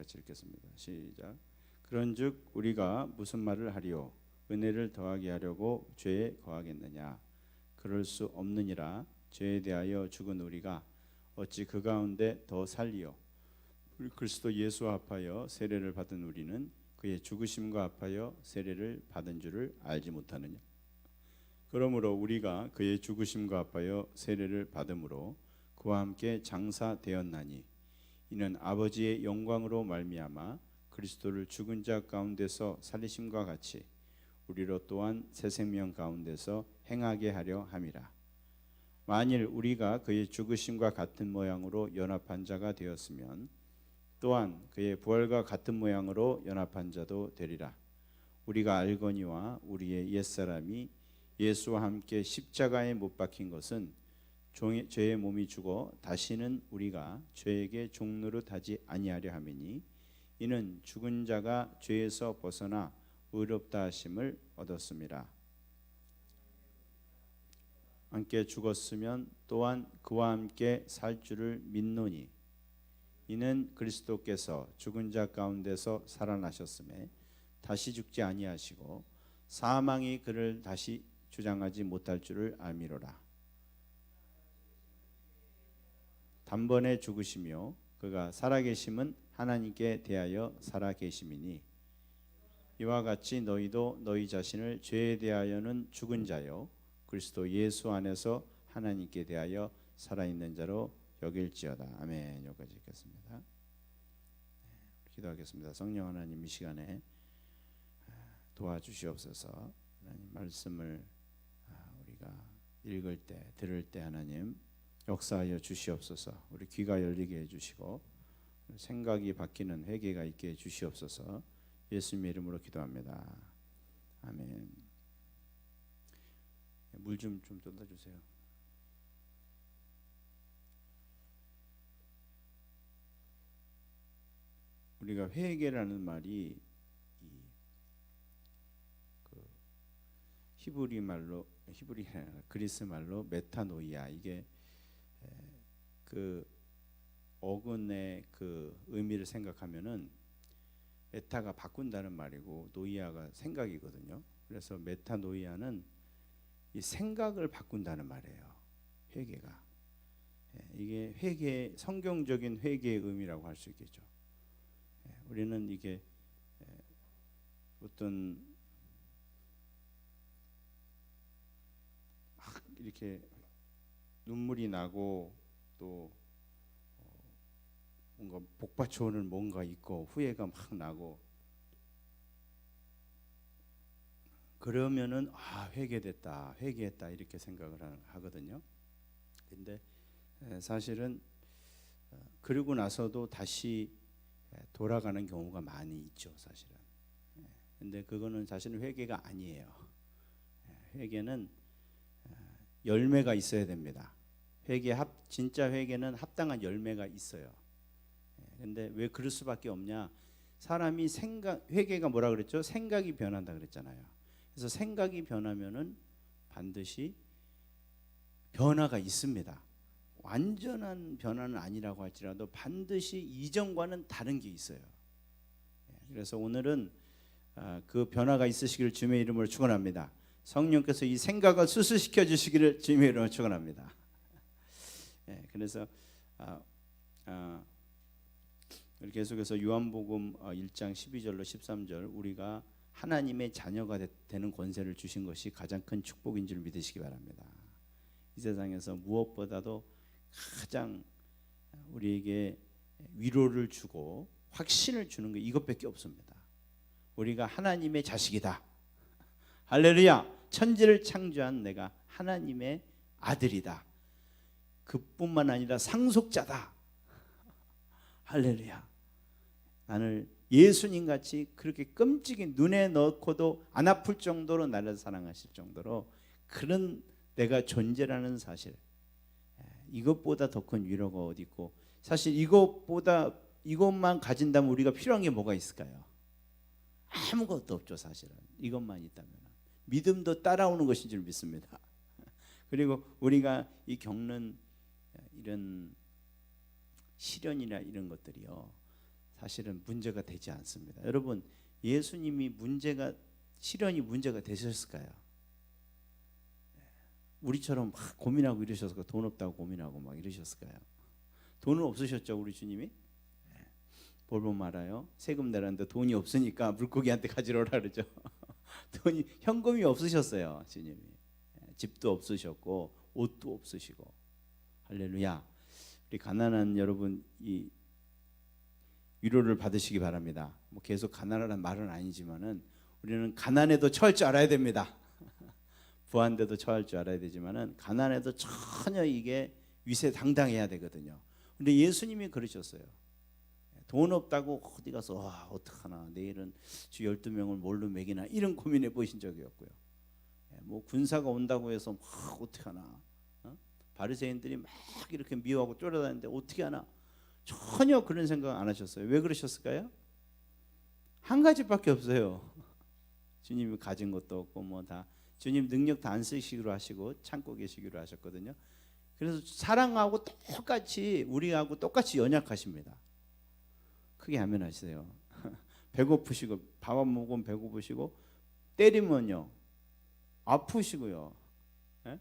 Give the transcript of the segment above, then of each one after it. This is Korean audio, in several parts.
같이 읽겠습니다. 시작. 그런즉 우리가 무슨 말을 하리요? 은혜를 더하게 하려고 죄에 거하겠느냐? 그럴 수 없느니라. 죄에 대하여 죽은 우리가 어찌 그 가운데 더 살리요? 우리 그리스도 예수와 합하여 세례를 받은 우리는 그의 죽으심과 합하여 세례를 받은 줄을 알지 못하느냐? 그러므로 우리가 그의 죽으심과 합하여 세례를 받음으로 그와 함께 장사되었나니 이는 아버지의 영광으로 말미암아 그리스도를 죽은 자 가운데서 살리심과 같이 우리로 또한 새 생명 가운데서 행하게 하려 함이라. 만일 우리가 그의 죽으심과 같은 모양으로 연합한 자가 되었으면 또한 그의 부활과 같은 모양으로 연합한 자도 되리라. 우리가 알거니와 우리의 옛사람이 예수와 함께 십자가에 못 박힌 것은 죄의 몸이 죽어 다시는 우리가 죄에게 종노릇하지 아니하려 함이니 이는 죽은 자가 죄에서 벗어나 의롭다 하심을 얻었습니다. 함께 죽었으면 또한 그와 함께 살 줄을 믿노니 이는 그리스도께서 죽은 자 가운데서 살아나셨음에 다시 죽지 아니하시고 사망이 그를 다시 주장하지 못할 줄을 알미로라. 단번에 죽으시며 그가 살아계심은 하나님께 대하여 살아계심이니 이와 같이 너희도 너희 자신을 죄에 대하여는 죽은 자요 그리스도 예수 안에서 하나님께 대하여 살아있는 자로 여길지어다. 아멘. 여기까지 읽겠습니다. 기도하겠습니다. 성령 하나님, 이 시간에 도와주시옵소서. 하나님 말씀을 우리가 읽을 때 들을 때 하나님 역사하여 주시옵소서. 우리 귀가 열리게 해주시고 생각이 바뀌는 회개가 있게 해주시옵소서. 예수님의 이름으로 기도합니다. 아멘. 물 좀 쏟아주세요. 우리가 회개라는 말이 히브리 그리스 말로 메타노이아, 이게 그 어근의 그 의미를 생각하면은 메타가 바꾼다는 말이고 노이아가 생각이거든요. 그래서 메타노이아는 이 생각을 바꾼다는 말이에요. 회개가. 이게 회개, 성경적인 회개의 의미라고 할 수 있겠죠. 우리는 이게 어떤 막 이렇게 눈물이 나고 또 뭔가 복받쳐오는 뭔가 있고 후회가 막 나고 그러면은 회개됐다, 회개했다 이렇게 생각을 하거든요. 근데 사실은 그러고 나서도 다시 돌아가는 경우가 많이 있죠, 사실은. 근데 그거는 사실은 회개가 아니에요. 회개는 열매가 있어야 됩니다. 진짜 회개는 합당한 열매가 있어요. 근데 왜 그럴 수밖에 없냐? 사람이 회개가 뭐라 그랬죠? 생각이 변한다 그랬잖아요. 그래서 생각이 변하면은 반드시 변화가 있습니다. 완전한 변화는 아니라고 할지라도 반드시 이전과는 다른 게 있어요. 그래서 오늘은 그 변화가 있으시기를 주님의 이름으로 축원합니다. 성령께서 이 생각을 수수시켜 주시기를 주님의 이름으로 축원합니다. 그래서 계속해서 요한복음 1장 12절로 13절 우리가 하나님의 자녀가 되는 권세를 주신 것이 가장 큰 축복인 줄 믿으시기 바랍니다. 이 세상에서 무엇보다도 가장 우리에게 위로를 주고 확신을 주는 게 이것밖에 없습니다. 우리가 하나님의 자식이다. 할렐루야. 천지를 창조한 내가 하나님의 아들이다. 그뿐만 아니라 상속자다. 할렐루야. 나를 예수님같이 그렇게 끔찍이 눈에 넣고도 안 아플 정도로 나를 사랑하실 정도로 그런 내가 존재라는 사실, 이것보다 더 큰 위로가 어디 있고, 사실 이것만 가진다면 우리가 필요한 게 뭐가 있을까요? 아무것도 없죠. 사실은 이것만 있다면 믿음도 따라오는 것인 줄 믿습니다. 그리고 우리가 이 겪는 이런 시련이나 이런 것들이요, 사실은 문제가 되지 않습니다. 여러분, 예수님이 시련이 문제가 되셨을까요? 우리처럼 막 고민하고 이러셨을까요? 돈 없다고 고민하고 막 이러셨을까요? 돈은 없으셨죠, 우리 주님이? 볼보면 알아요. 세금 내라는데 돈이 없으니까 물고기한테 가지러 오라 그러죠. 현금이 없으셨어요, 주님이. 집도 없으셨고 옷도 없으시고. 할렐루야. 우리 가난한 여러분, 이 위로를 받으시기 바랍니다. 뭐 계속 가난하라는 말은 아니지만은 우리는 가난에도 처할 줄 알아야 됩니다. 부한데도 처할 줄 알아야 되지만은 가난에도 전혀 이게 위세당당해야 되거든요. 근데 예수님이 그러셨어요. 돈 없다고 어디 가서 어떡하나, 내일은 주 12명을 뭘로 먹이나, 이런 고민해 보신 적이 없고요. 뭐 군사가 온다고 해서 막 어떡하나, 바리새인들이 막 이렇게 미워하고 쫓아다니는데 어떻게 하나, 전혀 그런 생각 안 하셨어요. 왜 그러셨을까요? 한 가지밖에 없어요. 주님이 가진 것도 없고 뭐 다 주님 능력 다 안 쓰시기로 하시고 참고 계시기로 하셨거든요. 그래서 사랑하고 똑같이, 우리하고 똑같이 연약하십니다. 크게 아멘 하세요. 배고프시고, 밥 안 먹으면 배고프시고, 때리면요 아프시고요. 예?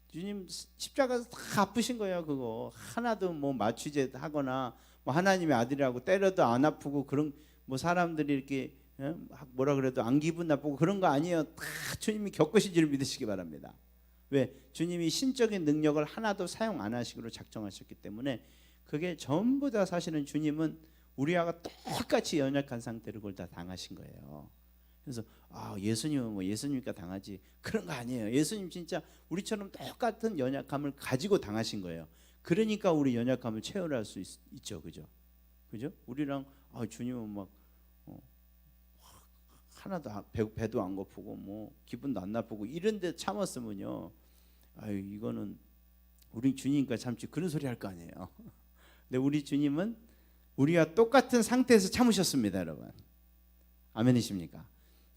주님 십자가에서 다 아프신 거예요. 그거 하나도 뭐 마취제 하거나 뭐 하나님의 아들이라고 때려도 안 아프고, 그런 뭐 사람들이 이렇게 뭐라 그래도 안 기분 나쁘고 그런 거 아니에요. 다 주님이 겪으신 줄 믿으시기 바랍니다. 왜? 주님이 신적인 능력을 하나도 사용 안 하시기로 작정하셨기 때문에, 그게 전부 다 사실은 주님은 우리와 똑같이 연약한 상태로 그걸 다 당하신 거예요. 그래서 예수님은 뭐 예수님이니까 당하지, 그런 거 아니에요. 예수님 진짜 우리처럼 똑같은 연약함을 가지고 당하신 거예요. 그러니까 우리 연약함을 체험할 수 있죠, 그죠? 우리랑 주님은 막 하나도 배도 안 고프고 뭐 기분도 안 나쁘고 이런데 참았으면요, 이거는 우리 주님과 참지, 그런 소리 할 거 아니에요. 근데 우리 주님은 우리와 똑같은 상태에서 참으셨습니다, 여러분. 아멘이십니까?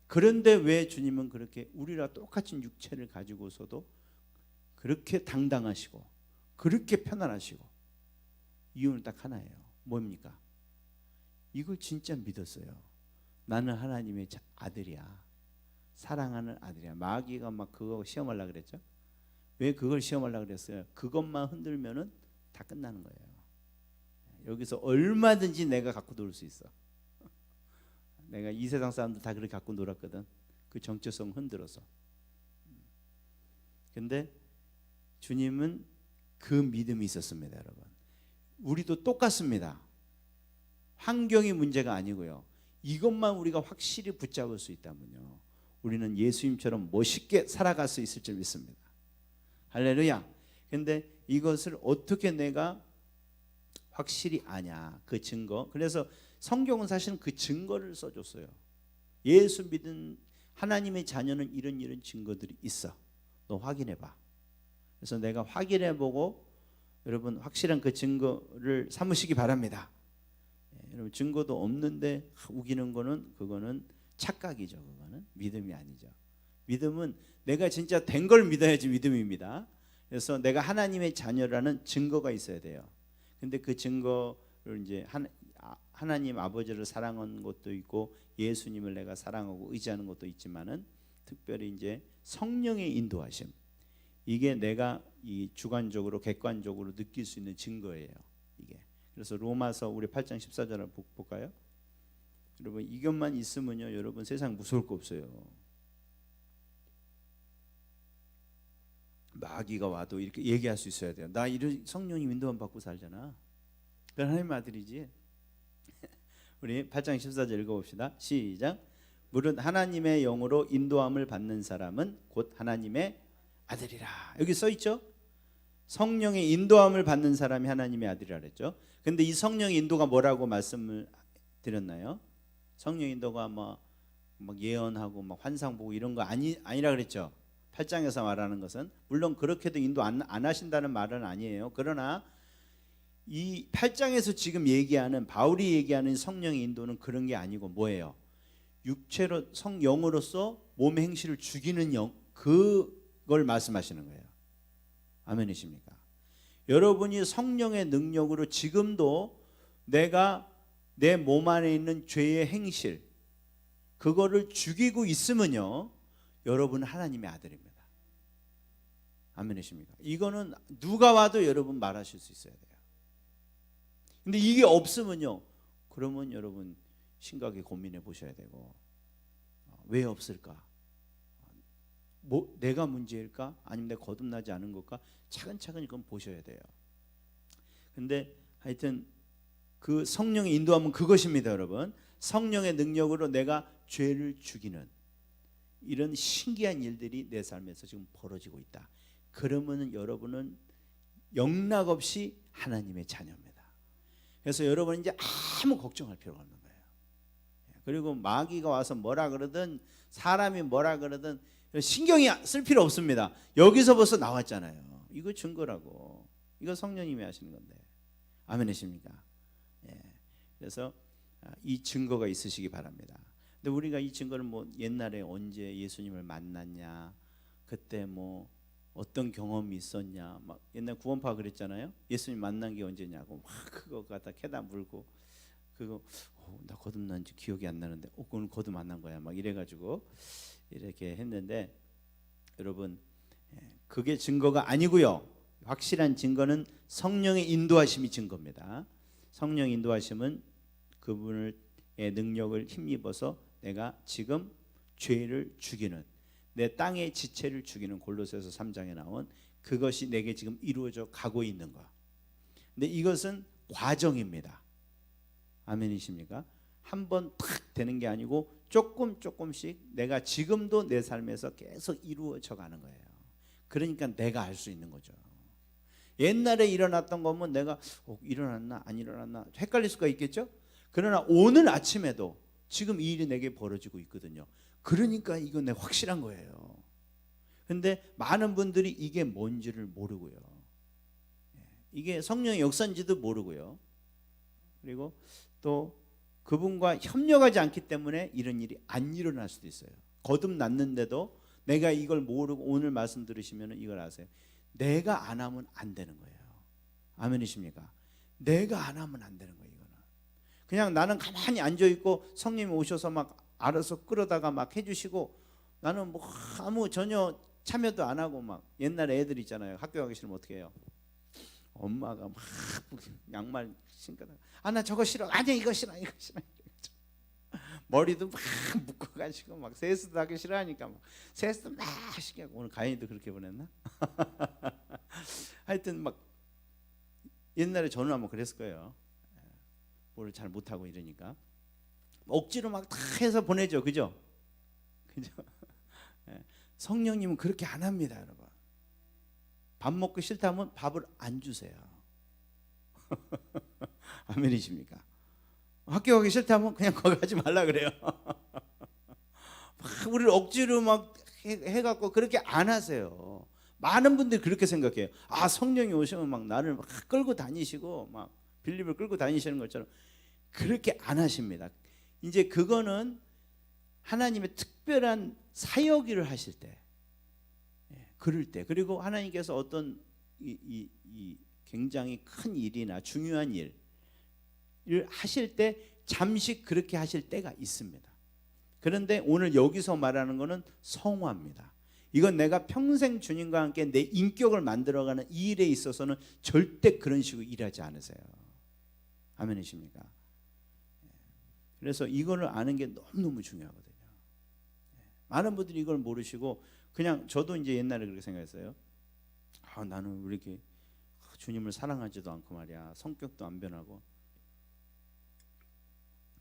그런데 왜 주님은 그렇게 우리랑 똑같은 육체를 가지고서도 그렇게 당당하시고 그렇게 편안하시고? 이유는 딱 하나예요. 뭡니까? 이걸 진짜 믿었어요. 나는 하나님의 아들이야, 사랑하는 아들이야. 마귀가 막 그거 시험하려고 그랬죠. 왜 그걸 시험하려고 그랬어요? 그것만 흔들면은 다 끝나는 거예요. 여기서 얼마든지 내가 갖고 놀 수 있어. 내가 이 세상 사람들 다 그렇게 갖고 놀았거든. 그 정체성 흔들어서. 근데 주님은 그 믿음이 있었습니다, 여러분. 우리도 똑같습니다. 환경이 문제가 아니고요. 이것만 우리가 확실히 붙잡을 수 있다면요, 우리는 예수님처럼 멋있게 살아갈 수 있을 줄 믿습니다. 할렐루야. 근데 이것을 어떻게 내가 확실히 아냐, 그 증거. 그래서 성경은 사실은 그 증거를 써줬어요. 예수 믿은 하나님의 자녀는 이런 증거들이 있어, 너 확인해봐. 그래서 내가 확인해보고 여러분 확실한 그 증거를 삼으시기 바랍니다. 여러분, 증거도 없는데 우기는 거는, 그거는 착각이죠. 그거는 믿음이 아니죠. 믿음은 내가 진짜 된 걸 믿어야지 믿음입니다. 그래서 내가 하나님의 자녀라는 증거가 있어야 돼요. 근데 그 증거를 이제 하나님 아버지를 사랑하는 것도 있고, 예수님을 내가 사랑하고 의지하는 것도 있지만은, 특별히 이제 성령의 인도하심, 이게 내가 이 주관적으로 객관적으로 느낄 수 있는 증거예요, 이게. 그래서 로마서 우리 8장 14절을 볼까요? 여러분, 이것만 있으면요, 여러분 세상 무서울 거 없어요. 마귀가 와도 이렇게 얘기할 수 있어야 돼요. 나 이런 성령님 인도만 받고 살잖아. 그건 하나님의 아들이지. 우리 8장 14절 읽어봅시다. 시작. 무릇 하나님의 영으로 인도함을 받는 사람은 곧 하나님의 아들이라. 여기 써 있죠. 성령의 인도함을 받는 사람이 하나님의 아들이라 그랬죠. 근데 이 성령의 인도가 뭐라고 말씀을 드렸나요? 성령의 인도가 막 예언하고 막 환상 보고 이런 거 아니라 그랬죠. 8장에서 말하는 것은, 물론 그렇게도 인도 안 하신다는 말은 아니에요. 그러나 이 8장에서 지금 얘기하는, 바울이 얘기하는 성령의 인도는 그런 게 아니고 뭐예요? 육체로 영으로서 몸의 행실을 죽이는 영, 그걸 말씀하시는 거예요. 아멘이십니까? 여러분이 성령의 능력으로 지금도 내가 내 몸 안에 있는 죄의 행실, 그거를 죽이고 있으면요, 여러분 하나님의 아들입니다. 아멘이십니까? 이거는 누가 와도 여러분 말하실 수 있어야 돼요. 근데 이게 없으면요, 그러면 여러분 심각하게 고민해 보셔야 되고, 왜 없을까? 뭐 내가 문제일까? 아니면 내가 거듭나지 않은 걸까? 차근차근 그건 보셔야 돼요. 근데 하여튼 그 성령의 인도하면 그것입니다, 여러분. 성령의 능력으로 내가 죄를 죽이는 이런 신기한 일들이 내 삶에서 지금 벌어지고 있다. 그러면 여러분은 영락없이 하나님의 자녀입니다. 그래서 여러분은 이제 아무 걱정할 필요가 없는 거예요. 그리고 마귀가 와서 뭐라 그러든 사람이 뭐라 그러든 신경이 쓸 필요 없습니다. 여기서 벌써 나왔잖아요. 이거 증거라고. 이거 성령님이 하시는 건데. 아멘이십니까? 예. 그래서 이 증거가 있으시기 바랍니다. 근데 우리가 이 증거를 뭐 옛날에 언제 예수님을 만났냐, 그때 뭐 어떤 경험이 있었냐, 막 옛날 구원파 그랬잖아요. 예수님 만난 게 언제냐고 막 그거 갖다 캐다 물고, 그거 나 거듭난 지 기억이 안 나는데 그건 거듭 만난 거야 막 이래가지고 이렇게 했는데, 여러분 그게 증거가 아니고요. 확실한 증거는 성령의 인도하심이 증거입니다. 성령 인도하심은 그분의 능력을 힘입어서 내가 지금 죄를 죽이는, 내 땅의 지체를 죽이는, 골로새서 3장에 나온 그것이 내게 지금 이루어져 가고 있는 것. 근데 이것은 과정입니다. 아멘이십니까? 한번 탁 되는 게 아니고 조금씩 내가 지금도 내 삶에서 계속 이루어져 가는 거예요. 그러니까 내가 알 수 있는 거죠. 옛날에 일어났던 거면 내가 일어났나 안 일어났나 헷갈릴 수가 있겠죠. 그러나 오늘 아침에도 지금 이 일이 내게 벌어지고 있거든요. 그러니까 이건 내가 확실한 거예요. 근데 많은 분들이 이게 뭔지를 모르고요, 이게 성령의 역사인지도 모르고요, 그리고 또 그분과 협력하지 않기 때문에 이런 일이 안 일어날 수도 있어요. 거듭났는데도 내가 이걸 모르고 오늘 말씀 들으시면 이걸 아세요. 내가 안 하면 안 되는 거예요. 아멘이십니까? 내가 안 하면 안 되는 거예요. 이거는 그냥 나는 가만히 앉아있고 성령이 오셔서 막 알아서 끌어다가 막 해주시고, 나는 뭐 아무 전혀 참여도 안 하고, 막 옛날에 애들 있잖아요. 학교 가기 싫으면 어떻게 해요? 엄마가 막 양말 신거나, 나 저거 싫어, 아니야 이거 싫어, 이거 싫어. 머리도 막 묶어가지고 막 세수도 하기 싫어하니까 막 세수도 막 시키고, 오늘 가인이도 그렇게 보냈나? 하여튼 막 옛날에 저는 아마 그랬을 거예요. 뭘 잘 못하고 이러니까 억지로 막 다 해서 보내죠. 그죠? 성령님은 그렇게 안 합니다, 여러분. 밥 먹고 싫다면 밥을 안 주세요. 아멘이십니까? 학교 가기 싫다면 그냥 거기 가지 말라 그래요. 막 우리를 억지로 막 해갖고 그렇게 안 하세요. 많은 분들이 그렇게 생각해요. 성령이 오시면 막 나를 막 끌고 다니시고 막 빌립을 끌고 다니시는 것처럼. 그렇게 안 하십니다. 이제 그거는 하나님의 특별한 사역 일을 하실 때, 그럴 때, 그리고 하나님께서 어떤 이 굉장히 큰 일이나 중요한 일을 하실 때 잠시 그렇게 하실 때가 있습니다. 그런데 오늘 여기서 말하는 것은 성화입니다. 이건 내가 평생 주님과 함께 내 인격을 만들어가는 이 일에 있어서는 절대 그런 식으로 일하지 않으세요. 아멘이십니까? 그래서 이거를 아는 게 너무너무 중요하거든요. 많은 분들이 이걸 모르시고 그냥, 저도 이제 옛날에 그렇게 생각했어요. 나는 왜 이렇게 주님을 사랑하지도 않고 말이야, 성격도 안 변하고,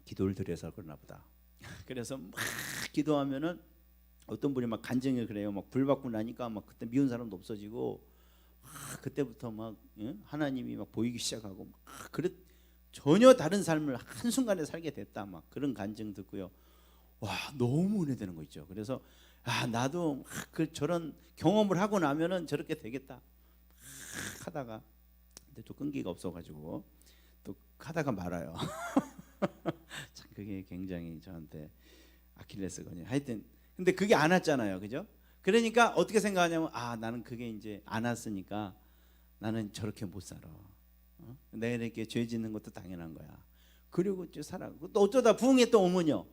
기도를 드려서 그러나 보다. 그래서 막 기도하면은 어떤 분이 막 간증을 그래요. 막 불 받고 나니까 막 그때 미운 사람도 없어지고, 그때부터 막 하나님이 막 보이기 시작하고, 전혀 다른 삶을 한순간에 살게 됐다, 막 그런 간증 듣고요. 와, 너무 은혜되는 거 있죠. 그래서 나도 저런 경험을 하고 나면은 저렇게 되겠다 하다가, 근데 또 끈기가 없어가지고 또 하다가 말아요. 참 그게 굉장히 저한테 아킬레스건이에요. 하여튼 근데 그게 안 왔잖아요, 그죠? 그러니까 어떻게 생각하냐면, 나는 그게 이제 안 왔으니까 나는 저렇게 못 살아. 내가 이렇게 죄 짓는 것도 당연한 거야. 그리고 이제 또 어쩌다 부흥회 또 오면요,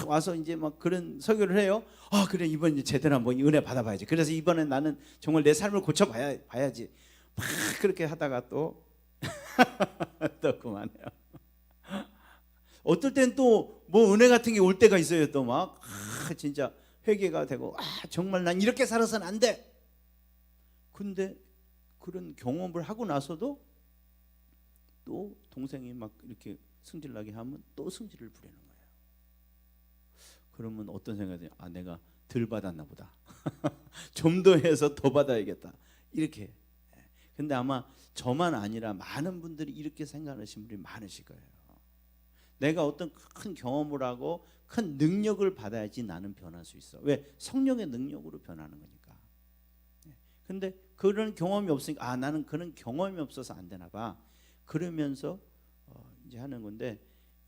와서 이제 막 그런 설교를 해요. 그래, 이번 이제 제대로 한번 은혜 받아봐야지. 그래서 이번엔 나는 정말 내 삶을 고쳐봐야지. 막 그렇게 하다가 또 그만해요. 어떨 땐 또 뭐 은혜 같은 게 올 때가 있어요. 또 막 진짜 회개가 되고 정말 난 이렇게 살아서는 안 돼. 근데 그런 경험을 하고 나서도 또 동생이 막 이렇게 승질나게 하면 또 승질을 부리는 거예요. 그러면 어떤 생각이 들어요? 내가 덜 받았나 보다. 좀 더 해서 더 받아야겠다. 이렇게. 근데 아마 저만 아니라 많은 분들이 이렇게 생각하시는 분이 많으실 거예요. 내가 어떤 큰 경험을 하고 큰 능력을 받아야지 나는 변할 수 있어. 왜? 성령의 능력으로 변하는 거니까. 근데 그런 경험이 없으니까 나는 그런 경험이 없어서 안 되나 봐. 그러면서 이제 하는 건데,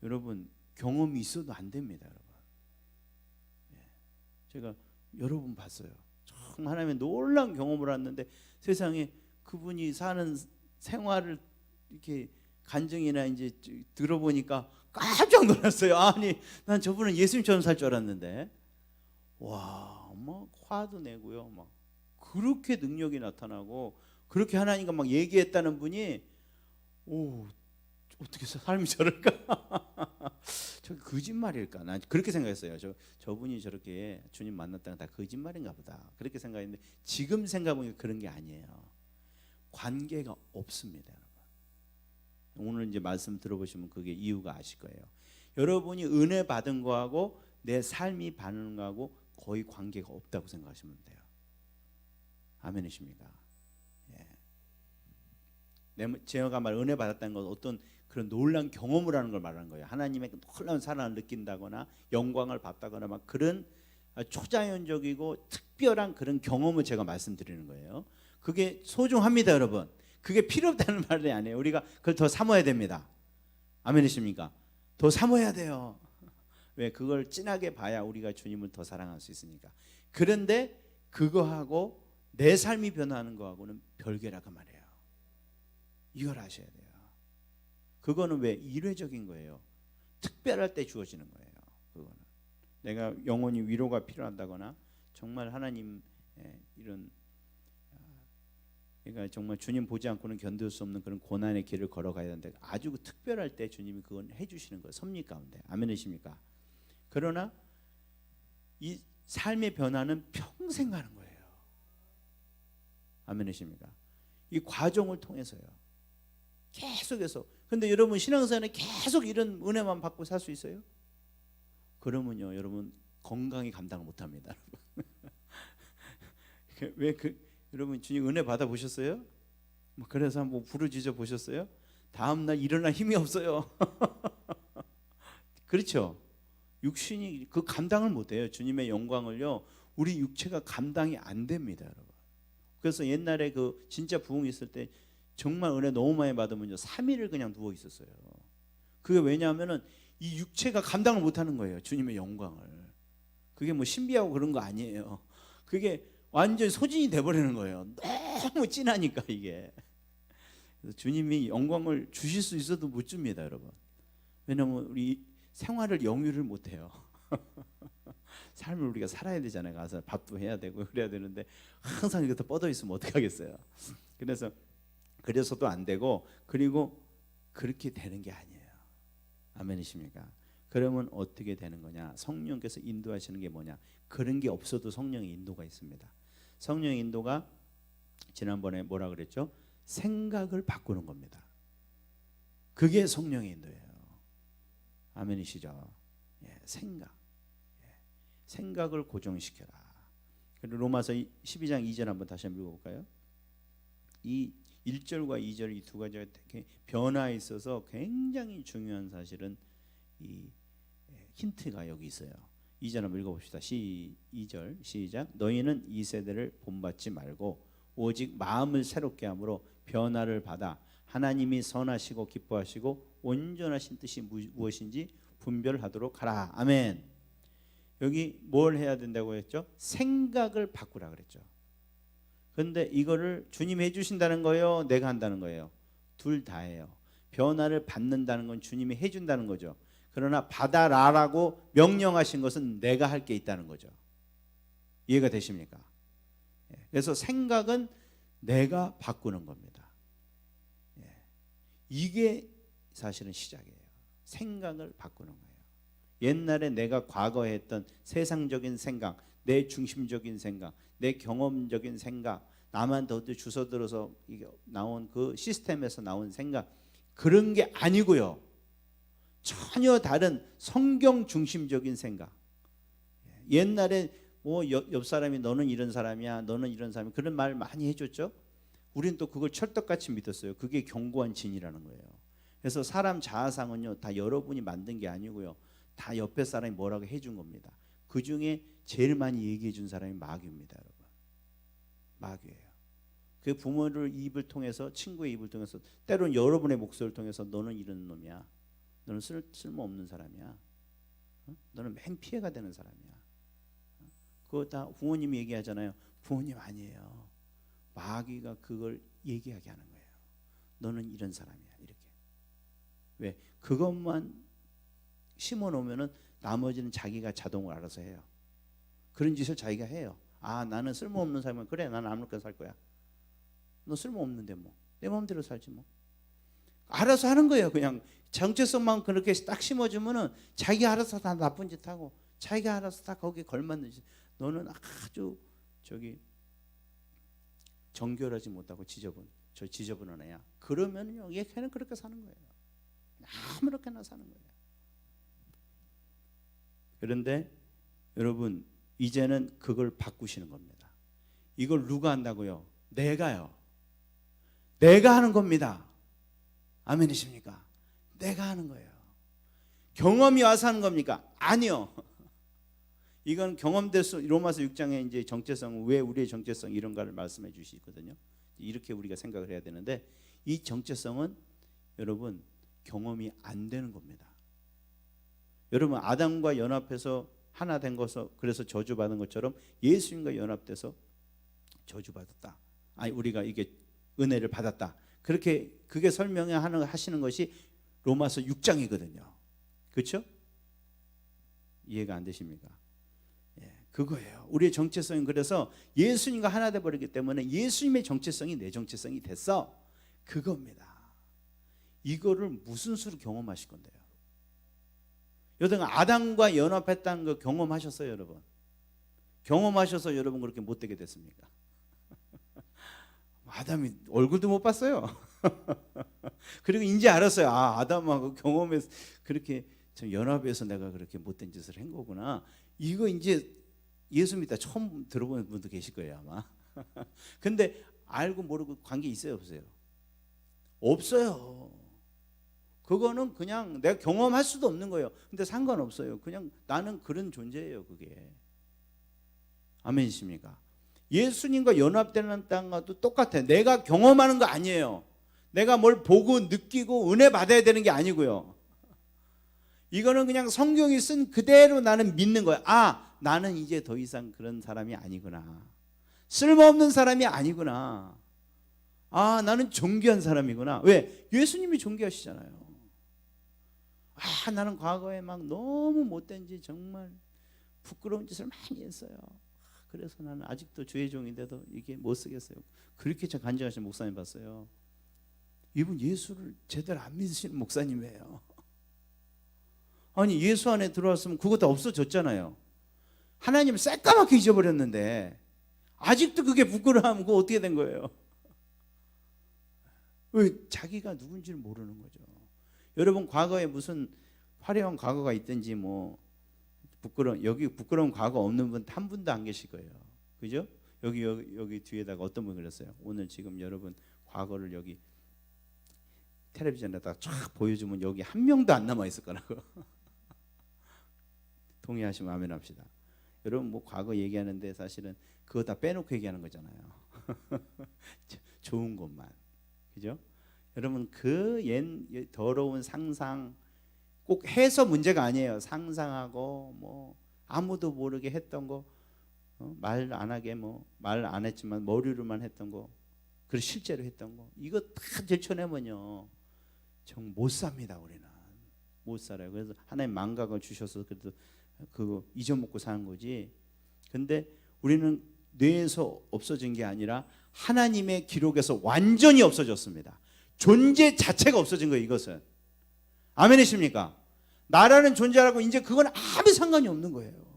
여러분 경험이 있어도 안 됩니다, 여러분. 제가 여러 번 봤어요. 정말 하나님의 놀라운 경험을 했는데 세상에 그분이 사는 생활을 이렇게 간증이나 이제 들어보니까 깜짝 놀랐어요. 아니, 난 저분은 예수님처럼 살 줄 알았는데, 와, 막 화도 내고요, 막 그렇게 능력이 나타나고 그렇게 하나님과 막 얘기했다는 분이, 어떻게 삶이 저럴까? 저게 거짓말일까? 난 그렇게 생각했어요. 저분이 저렇게 주님 만났다는 다 거짓말인가 보다. 그렇게 생각했는데 지금 생각해보니까 그런 게 아니에요. 관계가 없습니다, 여러분. 오늘 이제 말씀 들어보시면 그게 이유가 아실 거예요. 여러분이 은혜 받은 거하고 내 삶이 받는 거하고 거의 관계가 없다고 생각하시면 돼요. 아멘이십니까? 제가 말 은혜 받았다는 건 어떤 그런 놀라운 경험을 하는 걸 말하는 거예요. 하나님의 놀라운 사랑을 느낀다거나 영광을 받다거나 막 그런 초자연적이고 특별한 그런 경험을 제가 말씀드리는 거예요. 그게 소중합니다, 여러분. 그게 필요 없다는 말이 아니에요. 우리가 그걸 더 삼아야 됩니다. 아멘이십니까? 더 삼아야 돼요. 왜? 그걸 진하게 봐야 우리가 주님을 더 사랑할 수 있으니까. 그런데 그거하고 내 삶이 변하는 거하고는 별개라고 말이에요. 이걸 아셔야 돼요. 그거는 왜? 일회적인 거예요. 특별할 때 주어지는 거예요. 그거는 내가 영혼이 위로가 필요하다거나 정말 하나님 이런, 그러니까 정말 주님 보지 않고는 견딜 수 없는 그런 고난의 길을 걸어가야 되는데 아주 특별할 때 주님이 그건 해주시는 거예요. 섭리 가운데. 아멘이십니까? 그러나 이 삶의 변화는 평생 가는 거예요. 아멘이십니까? 이 과정을 통해서요. 계속해서. 근데 여러분 신앙생활에 계속 이런 은혜만 받고 살 수 있어요? 그러면요, 여러분 건강히 감당을 못합니다. 왜 여러분 주님 은혜 받아 보셨어요? 그래서 한번 부르짖어 보셨어요? 다음 날 일어날 힘이 없어요. 그렇죠? 육신이 그 감당을 못해요. 주님의 영광을요, 우리 육체가 감당이 안 됩니다, 여러분. 그래서 옛날에 그 진짜 부흥이 있을 때 정말 은혜 너무 많이 받으면요 3일을 그냥 누워 있었어요. 그게 왜냐하면은 이 육체가 감당을 못하는 거예요, 주님의 영광을. 그게 뭐 신비하고 그런 거 아니에요. 그게 완전 소진이 돼버리는 거예요. 너무 진하니까 이게. 그래서 주님이 영광을 주실 수 있어도 못 줍니다, 여러분. 왜냐하면 우리 생활을 영위를 못해요. 삶을 우리가 살아야 되잖아요. 가서 밥도 해야 되고 그래야 되는데 항상 이렇게 뻗어 있으면 어떡하겠어요. 그래서도 안 되고, 그리고 그렇게 되는 게 아니에요. 아멘이십니까? 그러면 어떻게 되는 거냐? 성령께서 인도하시는 게 뭐냐? 그런 게 없어도 성령의 인도가 있습니다. 성령의 인도가 지난번에 뭐라 그랬죠? 생각을 바꾸는 겁니다. 그게 성령의 인도예요. 아멘이시죠? 생각. 생각을 고정시켜라. 그리고 로마서 12장 2절 한번 다시 한번 읽어볼까요? 이 1절과 2절 이 두 가지가 변화에 있어서 굉장히 중요한 사실은 이 힌트가 여기 있어요. 2절 한번 읽어봅시다. 2절 시작. 너희는 이 세대를 본받지 말고 오직 마음을 새롭게 함으로 변화를 받아 하나님이 선하시고 기뻐하시고 온전하신 뜻이 무엇인지 분별하도록 하라. 아멘. 여기 뭘 해야 된다고 했죠? 생각을 바꾸라 그랬죠. 그런데 이거를 주님이 해주신다는 거예요? 내가 한다는 거예요? 둘 다예요. 변화를 받는다는 건 주님이 해준다는 거죠. 그러나 받아라라고 명령하신 것은 내가 할 게 있다는 거죠. 이해가 되십니까? 그래서 생각은 내가 바꾸는 겁니다. 이게 사실은 시작이에요. 생각을 바꾸는 거예요. 옛날에 내가 과거에 했던 세상적인 생각, 내 중심적인 생각, 내 경험적인 생각, 나만 더 주워들어서 나온 그 시스템에서 나온 생각, 그런 게 아니고요. 전혀 다른 성경 중심적인 생각. 옛날에 뭐 옆 사람이 너는 이런 사람이야, 너는 이런 사람이야, 그런 말 많이 해줬죠. 우리는 또 그걸 철떡같이 믿었어요. 그게 견고한 진이라는 거예요. 그래서 사람 자아상은요, 다 여러분이 만든 게 아니고요, 다 옆에 사람이 뭐라고 해준 겁니다. 그 중에 제일 많이 얘기해 준 사람이 마귀입니다, 여러분. 마귀예요. 그 부모를 입을 통해서, 친구의 입을 통해서, 때로는 여러분의 목소리를 통해서 너는 이런 놈이야, 너는 쓸모없는 사람이야, 너는 맨 피해가 되는 사람이야. 그거 다 부모님이 얘기하잖아요. 부모님 아니에요. 마귀가 그걸 얘기하게 하는 거예요. 너는 이런 사람이야, 이렇게. 왜? 그것만 심어 놓으면은 나머지는 자기가 자동으로 알아서 해요. 그런 짓을 자기가 해요. 아, 나는 쓸모없는 사람이면 그래, 나는 아무렇게나 살 거야. 너 쓸모없는데 뭐 내 마음대로 살지 뭐. 알아서 하는 거예요. 그냥 정체성만 그렇게 딱 심어주면은 자기가 알아서 다 나쁜 짓 하고, 자기가 알아서 다 거기에 걸맞는 짓. 너는 아주 정결하지 못하고 지저분한 애야. 그러면요, 걔는 그렇게 사는 거예요. 아무렇게나 사는 거예요. 그런데 여러분, 이제는 그걸 바꾸시는 겁니다. 이걸 누가 한다고요? 내가요. 내가 하는 겁니다. 아멘이십니까? 내가 하는 거예요. 경험이 와서 하는 겁니까? 아니요. 이건 경험될 수, 로마서 6장에 이제 정체성, 왜 우리의 정체성 이런가를 말씀해 주시거든요. 이렇게 우리가 생각을 해야 되는데, 이 정체성은 여러분 경험이 안 되는 겁니다. 여러분, 아담과 연합해서 하나 된 것서, 그래서 저주받은 것처럼 예수님과 연합돼서 저주받았다. 아니, 우리가 이게 은혜를 받았다. 그렇게 그게 하시는 것이 로마서 6장이거든요. 그렇죠? 이해가 안 되십니까? 그거예요. 우리의 정체성은, 그래서 예수님과 하나 돼 버리기 때문에 예수님의 정체성이 내 정체성이 됐어. 그겁니다. 이거를 무슨 수로 경험하실 건데요? 여러분, 아담과 연합했다는 거 경험하셨어요, 여러분? 경험하셔서 여러분 그렇게 못되게 됐습니까? 아담이 얼굴도 못 봤어요. 그리고 이제 알았어요. 아, 아담하고 경험해서 그렇게 좀 연합해서 내가 그렇게 못된 짓을 한 거구나. 이거 이제 예수 믿다 처음 들어보는 분도 계실 거예요, 아마. 근데 알고 모르고 관계 있어요, 없어요? 없어요. 그거는 그냥 내가 경험할 수도 없는 거예요. 근데 상관없어요. 그냥 나는 그런 존재예요, 그게. 아멘이십니까? 예수님과 연합되는 땅과도 똑같아요. 내가 경험하는 거 아니에요. 내가 뭘 보고 느끼고 은혜 받아야 되는 게 아니고요. 이거는 그냥 성경이 쓴 그대로 나는 믿는 거야. 아, 나는 이제 더 이상 그런 사람이 아니구나. 쓸모없는 사람이 아니구나. 아, 나는 존귀한 사람이구나. 왜? 예수님이 존귀하시잖아요. 아, 나는 과거에 막 너무 못된 짓, 정말 부끄러운 짓을 많이 했어요. 그래서 나는 아직도 주의 종인데도 이게 못 쓰겠어요. 그렇게 저 간증하신 목사님 봤어요. 이분 예수를 제대로 안 믿으시는 목사님이에요. 아니, 예수 안에 들어왔으면 그거 다 없어졌잖아요. 하나님을 새까맣게 잊어버렸는데 아직도 그게 부끄러워하면 그거 어떻게 된 거예요? 왜? 자기가 누군지를 모르는 거죠. 여러분, 과거에 무슨 화려한 과거가 있든지 뭐 여기 부끄러운 과거 없는 분 한 분도 안 계실 거예요. 그죠? 여기 뒤에다가 어떤 분 그랬어요? 오늘 지금 여러분 과거를 여기 텔레비전에다가 쫙 보여주면 여기 한 명도 안 남아 있을 거라고. 동의하시면 아멘 합시다. 여러분, 뭐 과거 얘기하는데 사실은 그거 다 빼놓고 얘기하는 거잖아요. 좋은 것만. 그죠? 여러분, 그 더러운 상상, 꼭 해서 문제가 아니에요. 상상하고 뭐 아무도 모르게 했던 거, 말 안 하게 뭐 말 안 했지만 머리로만 했던 거, 그리고 실제로 했던 거, 이거 다 들춰내면요 정 못 삽니다. 우리는 못 살아요. 그래서 하나님 망각을 주셔서 그래도 그거 잊어먹고 사는 거지. 근데 우리는 뇌에서 없어진 게 아니라 하나님의 기록에서 완전히 없어졌습니다. 존재 자체가 없어진 거예요. 이것은 아멘이십니까? 나라는 존재라고 이제 그건 아무 상관이 없는 거예요.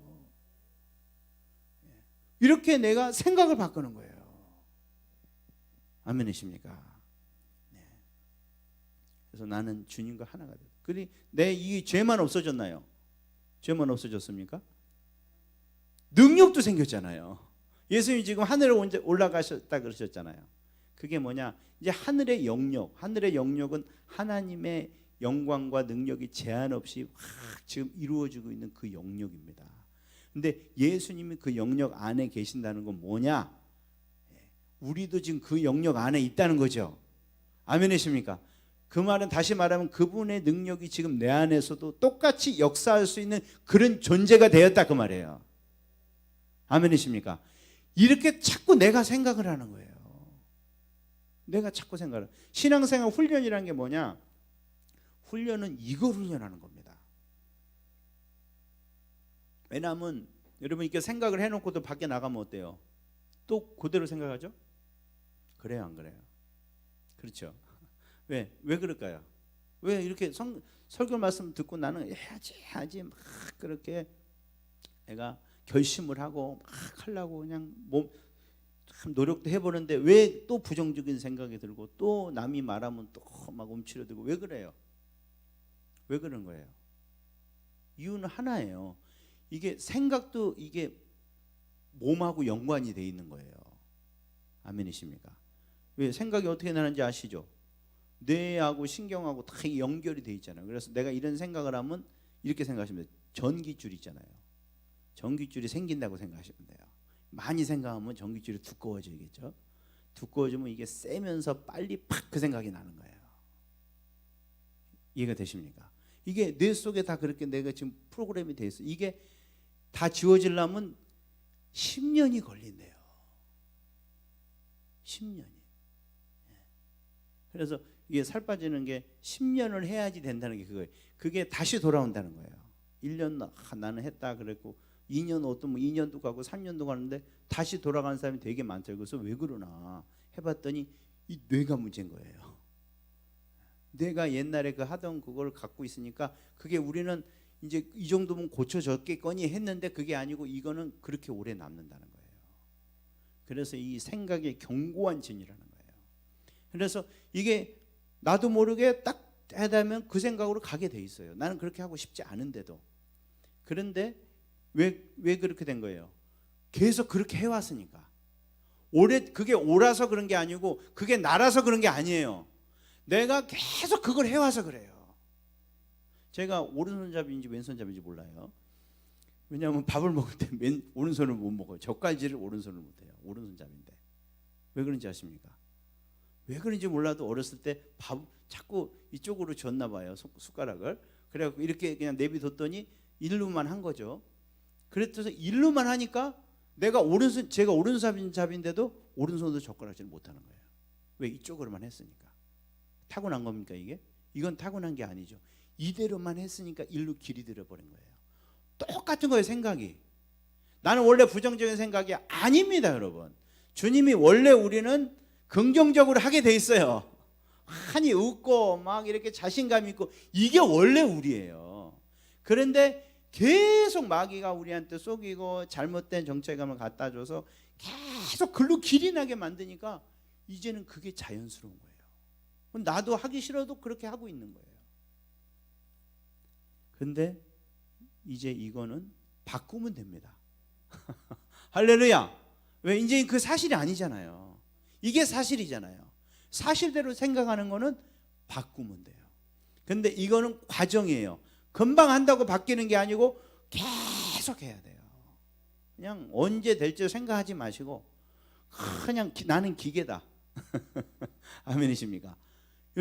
이렇게 내가 생각을 바꾸는 거예요. 아멘이십니까? 그래서 나는 주님과 하나가 돼. 그리 내 이 죄만 없어졌나요? 죄만 없어졌습니까? 능력도 생겼잖아요. 예수님이 지금 하늘에 올라가셨다 그러셨잖아요. 그게 뭐냐? 이제 하늘의 영역, 하늘의 영역은 하나님의 영광과 능력이 제한 없이 확 지금 이루어지고 있는 그 영역입니다. 근데 예수님이 그 영역 안에 계신다는 건 뭐냐? 우리도 지금 그 영역 안에 있다는 거죠. 아멘이십니까? 그 말은 다시 말하면 그분의 능력이 지금 내 안에서도 똑같이 역사할 수 있는 그런 존재가 되었다 그 말이에요. 아멘이십니까? 이렇게 자꾸 내가 생각을 하는 거예요. 내가 자꾸 생각을. 신앙생활 훈련이라는 게 뭐냐? 훈련은 이걸 훈련하는 겁니다. 왜냐하면 여러분 이렇게 생각을 해놓고도 밖에 나가면 어때요? 또 그대로 생각하죠? 그래요, 안 그래요? 그렇죠. 왜 그럴까요? 왜 이렇게 설교 말씀 듣고 나는 해야지 막 그렇게 내가 결심을 하고 막 하려고 그냥 참 노력도 해보는데 왜 또 부정적인 생각이 들고 또 남이 말하면 또 막 움츠러들고 왜 그래요? 왜 그런 거예요? 이유는 하나예요. 이게 생각도 이게 몸하고 연관이 돼 있는 거예요. 아멘이십니까? 왜 생각이 어떻게 나는지 아시죠? 뇌하고 신경하고 다 연결이 돼 있잖아요. 그래서 내가 이런 생각을 하면 이렇게 생각하시면 돼요. 전깃줄 있잖아요. 전깃줄이 생긴다고 생각하시면 돼요. 많이 생각하면 전깃줄이 두꺼워지겠죠. 두꺼워지면 이게 세면서 빨리 팍 그 생각이 나는 거예요. 이해가 되십니까? 이게 뇌 속에 다 그렇게 내가 지금 프로그램이 돼 있어요. 이게 다 지워지려면 10년이 걸린대요. 10년이. 그래서 이게 살 빠지는 게 10년을 해야지 된다는 게 그거예요. 그게 다시 돌아온다는 거예요. 1년 나는 했다 그랬고 2년 어떤 2년도 가고 3년도 가는데 다시 돌아가는 사람이 되게 많죠. 그래서 왜 그러나 해봤더니 이 뇌가 문제인 거예요. 뇌가 옛날에 그 하던 그걸 갖고 있으니까 그게 우리는 이제 이 정도면 고쳐졌겠거니 했는데 그게 아니고 이거는 그렇게 오래 남는다는 거예요. 그래서 이 생각의 견고한 진이라는 거예요. 그래서 이게 나도 모르게 딱 하다면 그 생각으로 가게 돼 있어요. 나는 그렇게 하고 싶지 않은데도. 그런데 왜 그렇게 된 거예요? 계속 그렇게 해왔으니까. 그게 옳아서 그런 게 아니고 그게 나라서 그런 게 아니에요. 내가 계속 그걸 해와서 그래요. 제가 오른손잡이인지 왼손잡이인지 몰라요. 왜냐하면 밥을 먹을 때 오른손을 못 먹어요. 젓갈질을 오른손을 못해요. 오른손잡이인데. 왜 그런지 아십니까? 왜 그런지 몰라도 어렸을 때 밥 자꾸 이쪽으로 줬나 봐요. 숟가락을. 그래갖고 이렇게 그냥 내비뒀더니 일루만 한 거죠. 그래서 일루만 하니까 제가 오른손잡이인데도 오른손으로 젓가락질을 못하는 거예요. 왜? 이쪽으로만 했으니까. 타고난 겁니까 이게? 이건 타고난 게 아니죠. 이대로만 했으니까 일로 길이 들어버린 거예요. 똑같은 거예요. 생각이. 나는 원래 부정적인 생각이 아닙니다. 여러분. 주님이 원래 우리는 긍정적으로 하게 돼 있어요. 많이 웃고 막 이렇게 자신감 있고 이게 원래 우리예요. 그런데 계속 마귀가 우리한테 속이고 잘못된 정체감을 갖다 줘서 계속 글로 길이 나게 만드니까 이제는 그게 자연스러운 거예요. 나도 하기 싫어도 그렇게 하고 있는 거예요. 근데 이제 이거는 바꾸면 됩니다. 할렐루야. 왜? 이제 그 사실이 아니잖아요. 이게 사실이잖아요. 사실대로 생각하는 거는 바꾸면 돼요. 근데 이거는 과정이에요. 금방 한다고 바뀌는 게 아니고 계속 해야 돼요. 그냥 언제 될지 생각하지 마시고 그냥 나는 기계다. 아멘이십니까?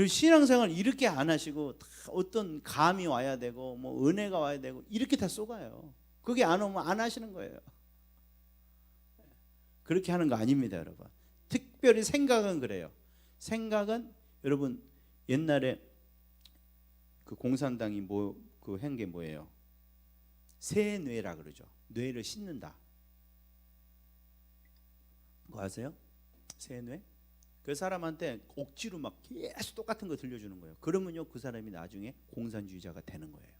신앙생활 이렇게 안 하시고 어떤 감이 와야 되고 뭐 은혜가 와야 되고 이렇게 다 쏘가요. 그게 안 오면 안 하시는 거예요. 그렇게 하는 거 아닙니다, 여러분. 특별히 생각은 그래요. 생각은 여러분 옛날에 그 공산당이 그 한 게 뭐예요? 세뇌라 그러죠. 뇌를 씻는다. 뭐 아세요? 세뇌? 그 사람한테 억지로 막 계속 똑같은 거 들려주는 거예요. 그러면요 그 사람이 나중에 공산주의자가 되는 거예요.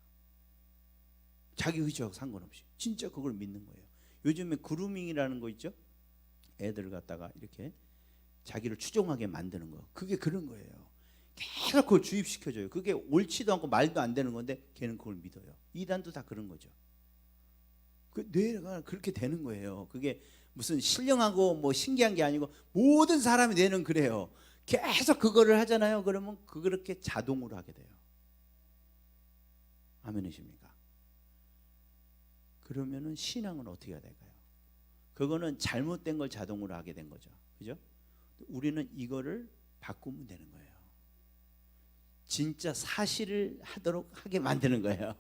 자기 의지하고 상관없이 진짜 그걸 믿는 거예요. 요즘에 그루밍이라는 거 있죠? 애들 갖다가 이렇게 자기를 추종하게 만드는 거. 그게 그런 거예요. 계속 그걸 주입시켜줘요. 그게 옳지도 않고 말도 안 되는 건데 걔는 그걸 믿어요. 이단도 다 그런 거죠. 그 뇌가 그렇게 되는 거예요. 그게 무슨 신령하고 뭐 신기한 게 아니고 모든 사람이 뇌는 그래요. 계속 그거를 하잖아요. 그러면 그렇게 자동으로 하게 돼요. 아멘이십니까? 그러면은 신앙은 어떻게 해야 될까요? 그거는 잘못된 걸 자동으로 하게 된 거죠. 그죠? 우리는 이거를 바꾸면 되는 거예요. 진짜 사실을 하게 만드는 거예요.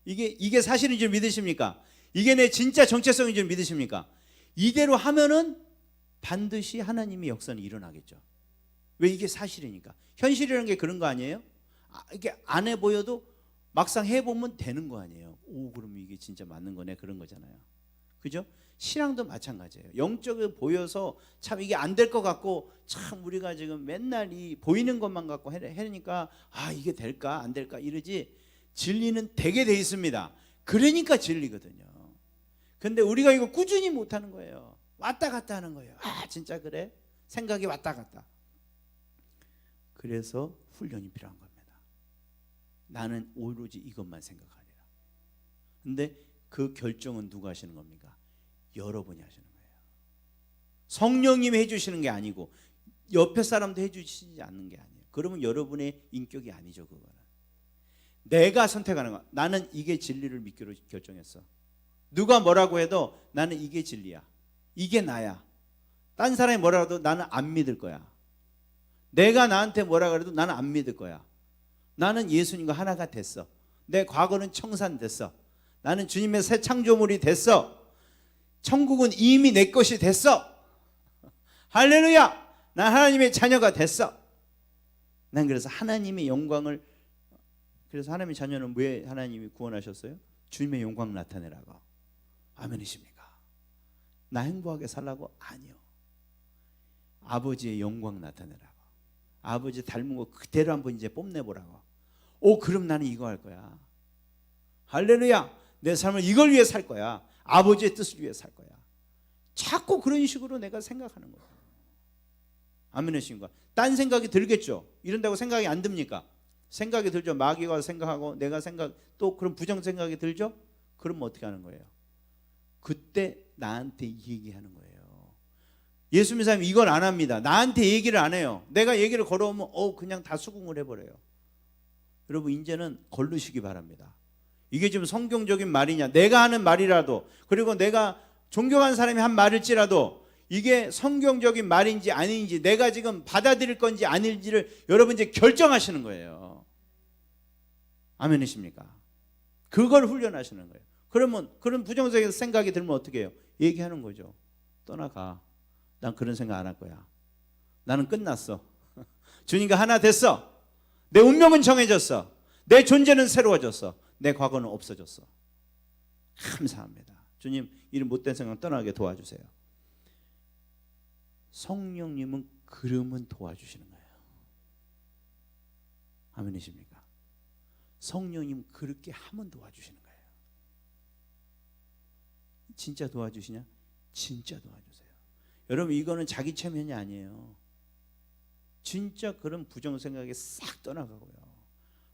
이게 사실인 줄 믿으십니까? 이게 내 진짜 정체성인 줄 믿으십니까? 이대로 하면은 반드시 하나님의 역사는 일어나겠죠. 왜? 이게 사실이니까. 현실이라는 게 그런 거 아니에요? 이게 안 해 보여도 막상 해보면 되는 거 아니에요. 오, 그러면 이게 진짜 맞는 거네, 그런 거잖아요. 그죠? 신앙도 마찬가지예요. 영적으로 보여서 참 이게 안 될 것 같고 참 우리가 지금 맨날 이 보이는 것만 갖고 해니까 이게 될까 안 될까 이러지, 진리는 되게 돼 있습니다. 그러니까 진리거든요. 근데 우리가 이거 꾸준히 못하는 거예요. 왔다 갔다 하는 거예요. 진짜 그래? 생각이 왔다 갔다. 그래서 훈련이 필요한 겁니다. 나는 오로지 이것만 생각하리라. 근데 그 결정은 누가 하시는 겁니까? 여러분이 하시는 거예요. 성령님이 해주시는 게 아니고 옆에 사람도 해주시지 않는 게 아니에요. 그러면 여러분의 인격이 아니죠. 그거는 내가 선택하는 거야. 나는 이게 진리를 믿기로 결정했어. 누가 뭐라고 해도 나는 이게 진리야. 이게 나야. 딴 사람이 뭐라고 해도 나는 안 믿을 거야. 내가 나한테 뭐라 그래도 나는 안 믿을 거야. 나는 예수님과 하나가 됐어. 내 과거는 청산됐어. 나는 주님의 새 창조물이 됐어. 천국은 이미 내 것이 됐어. 할렐루야. 난 하나님의 자녀가 됐어. 난 그래서 하나님의 영광을, 그래서 하나님의 자녀는 왜 하나님이 구원하셨어요? 주님의 영광 나타내라고. 아멘이십니까? 나 행복하게 살라고? 아니요. 아버지의 영광 나타내라고. 아버지 닮은 거 그대로 한번 이제 뽐내보라고. 그럼 나는 이거 할 거야. 할렐루야. 내 삶을 이걸 위해 살 거야. 아버지의 뜻을 위해 살 거야. 자꾸 그런 식으로 내가 생각하는 거예요. 아멘이십니까? 딴 생각이 들겠죠. 이런다고 생각이 안 듭니까? 생각이 들죠. 마귀가 생각하고 내가 또 그런 부정 생각이 들죠. 그러면 어떻게 하는 거예요? 그때 나한테 얘기하는 거예요. 예수 믿는 사람이 이걸 안 합니다. 나한테 얘기를 안 해요. 내가 얘기를 걸어오면 그냥 다 수긍을 해버려요. 여러분 이제는 걸르시기 바랍니다. 이게 지금 성경적인 말이냐, 내가 하는 말이라도, 그리고 내가 존경하는 사람이 한 말일지라도 이게 성경적인 말인지 아닌지, 내가 지금 받아들일 건지 아닐지를 여러분 이제 결정하시는 거예요. 아멘이십니까? 그걸 훈련하시는 거예요. 그러면 그런 부정적인 생각이 들면 어떻게 해요? 얘기하는 거죠. 떠나가. 난 그런 생각 안 할 거야. 나는 끝났어. 주님과 하나 됐어. 내 운명은 정해졌어. 내 존재는 새로워졌어. 내 과거는 없어졌어. 감사합니다. 주님, 이런 못된 생각 떠나게 도와주세요. 성령님은 그러면 도와주시는 거예요. 아멘이십니까? 성령님 그렇게 하면 도와주시는 거예요. 진짜 도와주시냐? 진짜 도와주세요. 여러분 이거는 자기 체면이 아니에요. 진짜 그런 부정 생각이 싹 떠나가고요.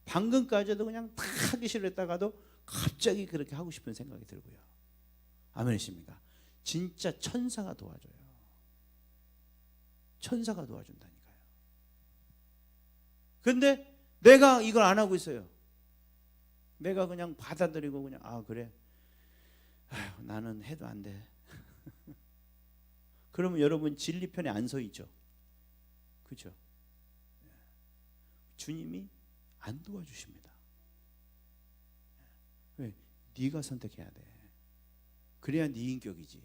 방금까지도 그냥 다 하기 싫었다가도 갑자기 그렇게 하고 싶은 생각이 들고요. 아멘이십니까? 진짜 천사가 도와줘요. 천사가 도와준다니까요. 근데 내가 이걸 안 하고 있어요. 내가 그냥 받아들이고 그냥 그래. 나는 해도 안 돼. 그러면 여러분 진리편에 안 서 있죠. 그렇죠? 주님이 안 도와주십니다. 왜? 네가 선택해야 돼. 그래야 네 인격이지.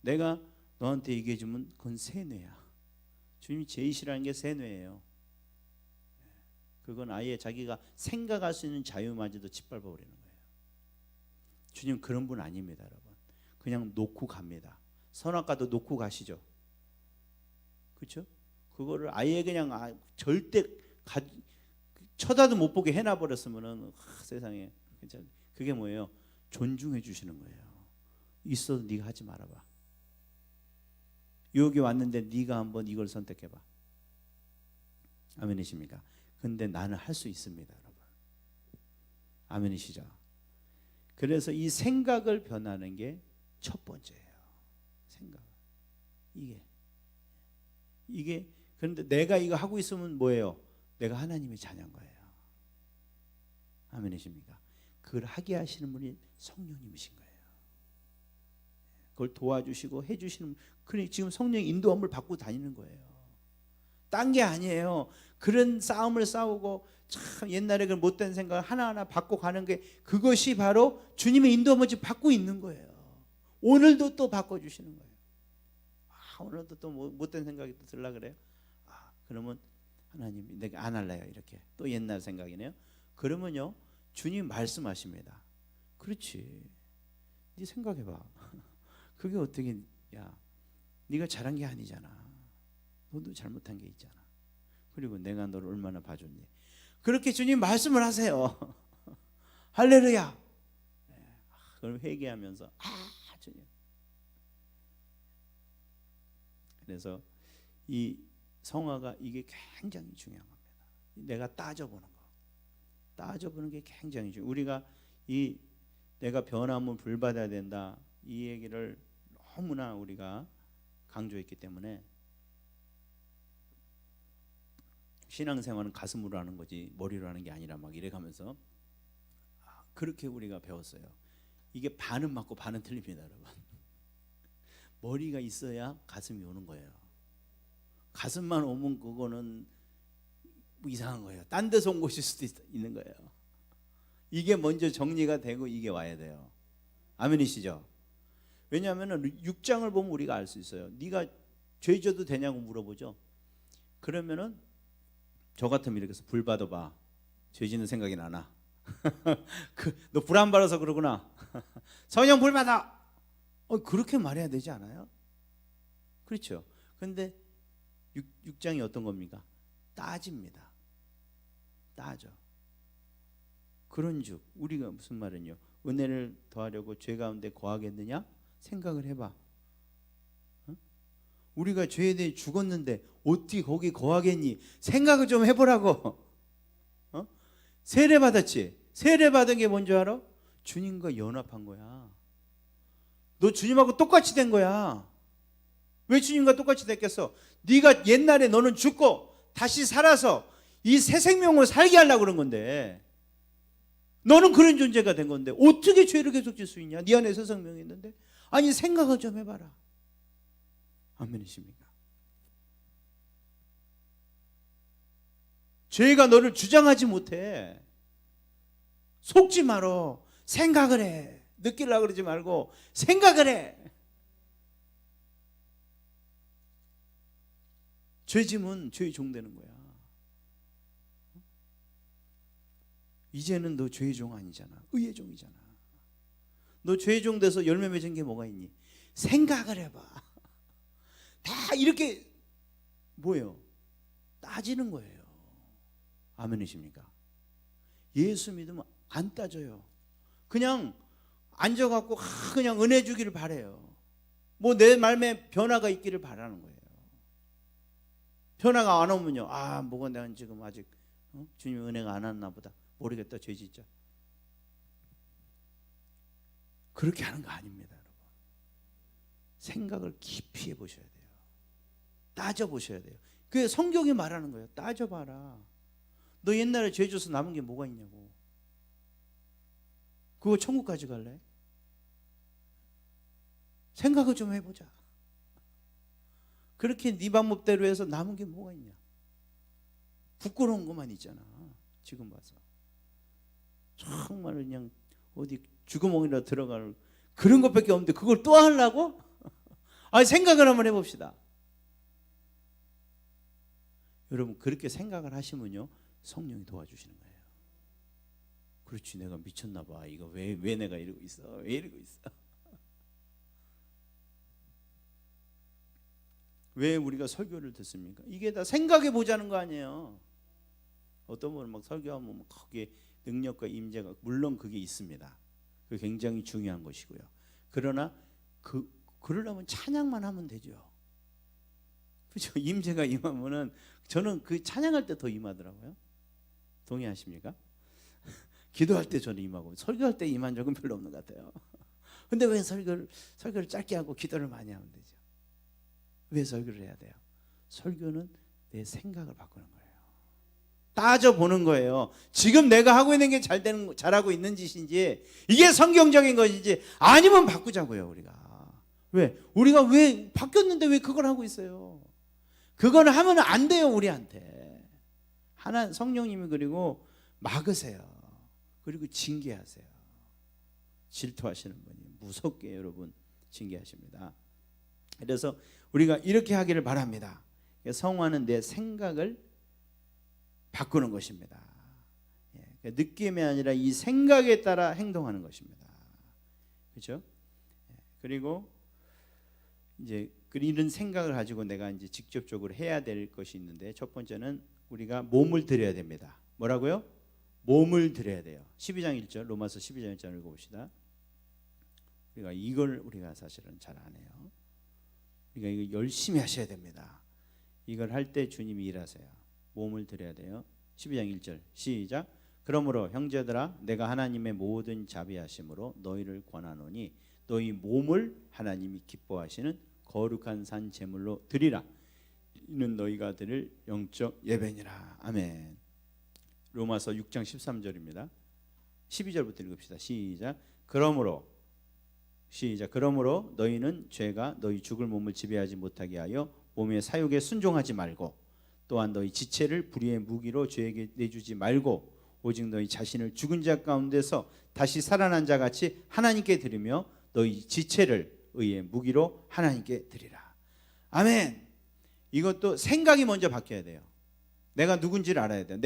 내가 너한테 얘기해주면 그건 세뇌야. 주님이 제일 싫어하는 게 세뇌예요. 그건 아예 자기가 생각할 수 있는 자유마저도 짓밟아 버리는 거예요. 주님 그런 분 아닙니다, 여러분. 그냥 놓고 갑니다. 선악과도 놓고 가시죠. 그렇죠? 그거를 아예 그냥 절대 쳐다도 못 보게 해놔 버렸으면은 세상에 그게 뭐예요? 존중해 주시는 거예요. 있어도 네가 하지 말아봐. 여기 왔는데 네가 한번 이걸 선택해봐. 아멘이십니까? 근데 나는 할 수 있습니다, 여러분. 아멘이시죠? 그래서 이 생각을 변하는 게 첫 번째예요. 생각. 이게 그런데 내가 이거 하고 있으면 뭐예요? 내가 하나님의 자녀인 거예요. 아멘이십니까? 그걸 하게 하시는 분이 성령님이신 거예요. 그걸 도와주시고 해주시는, 그러니 지금 성령의 인도함을 받고 다니는 거예요. 딴 게 아니에요. 그런 싸움을 싸우고 참 옛날에 그 못된 생각을 하나하나 받고 가는 게, 그것이 바로 주님의 인도함을 받고 있는 거예요. 오늘도 또 바꿔주시는 거예요. 오늘도 또 못된 생각이 또 들라 그래요. 그러면 하나님 내가 안 할래요. 이렇게 또 옛날 생각이네요. 그러면요 주님 말씀하십니다. 그렇지, 네 생각해봐. 그게 어떻게, 야 네가 잘한 게 아니잖아. 너도 잘못한 게 있잖아. 그리고 내가 너를 얼마나 봐줬니. 그렇게 주님 말씀을 하세요. 할렐루야. 그럼 회개하면서 주님. 그래서 이 성화가 이게 굉장히 중요한 겁니다. 내가 따져보는 거. 따져보는 게 굉장히 중요해요. 우리가 이 내가 변함은 불받아야 된다, 이 얘기를 너무나 우리가 강조했기 때문에 신앙생활은 가슴으로 하는 거지 머리로 하는 게 아니라 막 이래가면서 그렇게 우리가 배웠어요. 이게 반은 맞고 반은 틀립니다, 여러분. 머리가 있어야 가슴이 오는 거예요. 가슴만 오면 그거는 뭐 이상한 거예요. 딴 데서 온 것일 수도 있는 거예요. 이게 먼저 정리가 되고 이게 와야 돼요. 아멘이시죠? 왜냐하면 6장을 보면 우리가 알 수 있어요. 네가 죄 져도 되냐고 물어보죠. 그러면은 저 같으면 이렇게 해서 불 받아봐. 죄 짓는 생각이 나나? 너 불 안 받아서 그러구나. 성령 불 받아. 그렇게 말해야 되지 않아요? 그렇죠. 근데 6장이 어떤 겁니까? 따집니다. 따져. 그런즉 우리가 무슨 말은요? 은혜를 더하려고 죄 가운데 거하겠느냐? 생각을 해봐. 우리가 죄에 대해 죽었는데 어떻게 거기 거하겠니? 생각을 좀 해보라고. 세례 받았지? 세례 받은 게 뭔지 알아? 주님과 연합한 거야. 너 주님하고 똑같이 된 거야. 왜 주님과 똑같이 됐겠어? 네가 옛날에 너는 죽고 다시 살아서 이 새 생명을 살게 하려고 그런 건데, 너는 그런 존재가 된 건데 어떻게 죄를 계속 질 수 있냐? 네 안에 새 생명이 있는데. 아니 생각을 좀 해봐라. 아멘이십니까? 죄가 너를 주장하지 못해. 속지 말어. 생각을 해. 느끼려고 그러지 말고 생각을 해. 죄짐은 죄의 종 되는 거야. 이제는 너 죄의 종 아니잖아. 의의 종이잖아. 너 죄의 종 돼서 열매 맺은 게 뭐가 있니? 생각을 해봐. 다 이렇게 뭐예요? 따지는 거예요. 아멘이십니까? 예수 믿으면 안 따져요. 그냥 앉아갖고 그냥 은혜 주기를 바래요. 뭐 내 말에 변화가 있기를 바라는 거예요. 변화가 안 오면요, 뭐가 내가 지금 아직 주님 은혜가 안 왔나 보다, 모르겠다, 죄 짓자. 그렇게 하는 거 아닙니다, 여러분. 생각을 깊이 해보셔야 돼요. 따져보셔야 돼요. 그게 성경이 말하는 거예요. 따져봐라. 너 옛날에 죄 져서 남은 게 뭐가 있냐고. 그거 천국까지 갈래? 생각을 좀 해보자. 그렇게 네 방법대로 해서 남은 게 뭐가 있냐. 부끄러운 것만 있잖아. 지금 봐서 정말 그냥 어디 주구멍이라 들어갈 그런 것밖에 없는데 그걸 또 하려고? 생각을 한번 해봅시다. 여러분 그렇게 생각을 하시면요, 성령이 도와주시는 거예요. 그렇지, 내가 미쳤나 봐. 이거 왜 내가 이러고 있어? 왜 이러고 있어? 왜 우리가 설교를 듣습니까? 이게 다 생각해 보자는 거 아니에요. 어떤 분은 막 설교하면 막 거기에 능력과 임재가, 물론 그게 있습니다. 그게 굉장히 중요한 것이고요. 그러나 그러려면 찬양만 하면 되죠. 그렇죠? 임재가 임하면은 저는 그 찬양할 때 더 임하더라고요. 동의하십니까? 기도할 때 저는 임하고 설교할 때 임한 적은 별로 없는 것 같아요. 근데 왜 설교를 짧게 하고 기도를 많이 하면 되죠? 왜 설교를 해야 돼요? 설교는 내 생각을 바꾸는 거예요. 따져보는 거예요. 지금 내가 하고 있는 게 잘하고 있는 짓인지, 이게 성경적인 것인지, 아니면 바꾸자고요. 우리가 왜 바뀌었는데 왜 그걸 하고 있어요? 그걸 하면 안 돼요. 우리한테 성령님이 그리고 막으세요. 그리고 징계하세요. 질투하시는 분이 무섭게 여러분 징계하십니다. 그래서 우리가 이렇게 하기를 바랍니다. 성화는 내 생각을 바꾸는 것입니다. 느낌이 아니라 이 생각에 따라 행동하는 것입니다. 그렇죠? 그리고 이제 이런 생각을 가지고 내가 이제 직접적으로 해야 될 것이 있는데, 첫 번째는 우리가 몸을 들여야 됩니다. 뭐라고요? 몸을 들여야 돼요. 12장 1절, 로마서 12장 1절 읽어봅시다. 우리가 사실은 잘 안 해요. 우리가 이거 열심히 하셔야 됩니다. 이걸 할 때 주님이 일하세요. 몸을 들여야 돼요. 12장 1절 시작. 그러므로 형제들아, 내가 하나님의 모든 자비하심으로 너희를 권하노니 너희 몸을 하나님이 기뻐하시는 거룩한 산 제물로 드리라. 이는 너희가 드릴 영적 예배니라. 아멘. 로마서 6장 13절입니다. 12절부터 읽읍시다. 시작. 그러므로 너희는 죄가 너희 죽을 몸을 지배하지 못하게 하여 몸의 사욕에 순종하지 말고, 또한 너희 지체를 불의의 무기로 죄에게 내주지 말고, 오직 너희 자신을 죽은 자 가운데서 다시 살아난 자 같이 하나님께 드리며 너희 지체를 의의 무기로 하나님께 드리라. 아멘. 이것도 생각이 먼저 바뀌어야 돼요. 내가 누군지를 알아야 돼요.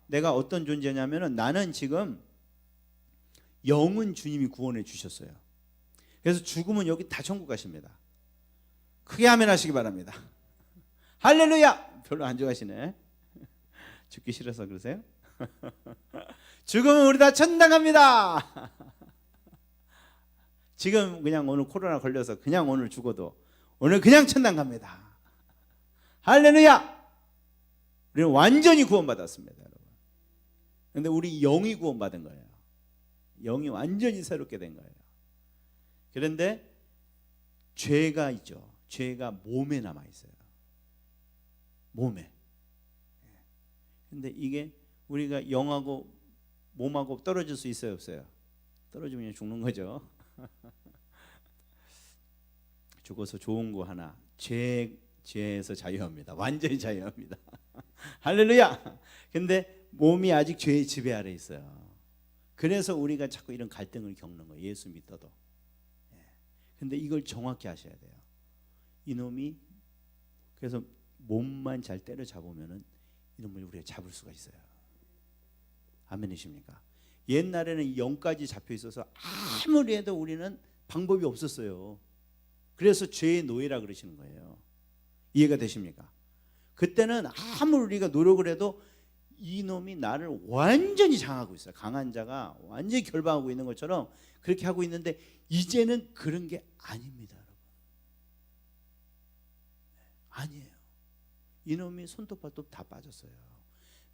내가 어떤 존재냐면은, 나는 지금 영은 주님이 구원해 주셨어요. 그래서 죽으면 여기 다 천국 가십니다. 크게 아멘 하시기 바랍니다. 할렐루야. 별로 안 좋아하시네. 죽기 싫어서 그러세요? 죽으면 우리 다 천당 갑니다. 지금 그냥 오늘 코로나 걸려서 그냥 오늘 죽어도 오늘 그냥 천당 갑니다. 할렐루야. 우리는 완전히 구원받았습니다, 여러분. 그런데 우리 영이 구원받은 거예요. 영이 완전히 새롭게 된 거예요. 그런데 죄가 있죠. 죄가 몸에 남아 있어요. 몸에. 근데 이게 우리가 영하고 몸하고 떨어질 수 있어요, 없어요? 떨어지면 그냥 죽는 거죠. 죽어서 좋은 거 하나, 죄에서 자유합니다. 완전히 자유합니다. 할렐루야. 근데 몸이 아직 죄의 지배 아래 있어요. 그래서 우리가 자꾸 이런 갈등을 겪는 거예요. 예수 믿어도. 근데 이걸 정확히 하셔야 돼요. 이놈이, 그래서 몸만 잘 때려잡으면은 이놈을 우리가 잡을 수가 있어요. 아멘이십니까? 옛날에는 영까지 잡혀 있어서 아무리 해도 우리는 방법이 없었어요. 그래서 죄의 노예라 그러시는 거예요. 이해가 되십니까? 그때는 아무리 우리가 노력을 해도 이놈이 나를 완전히 장하고 있어요. 강한 자가 완전히 결박하고 있는 것처럼 그렇게 하고 있는데, 이제는 그런 게 아닙니다, 여러분. 아니에요. 이놈이 손톱 발톱 다 빠졌어요.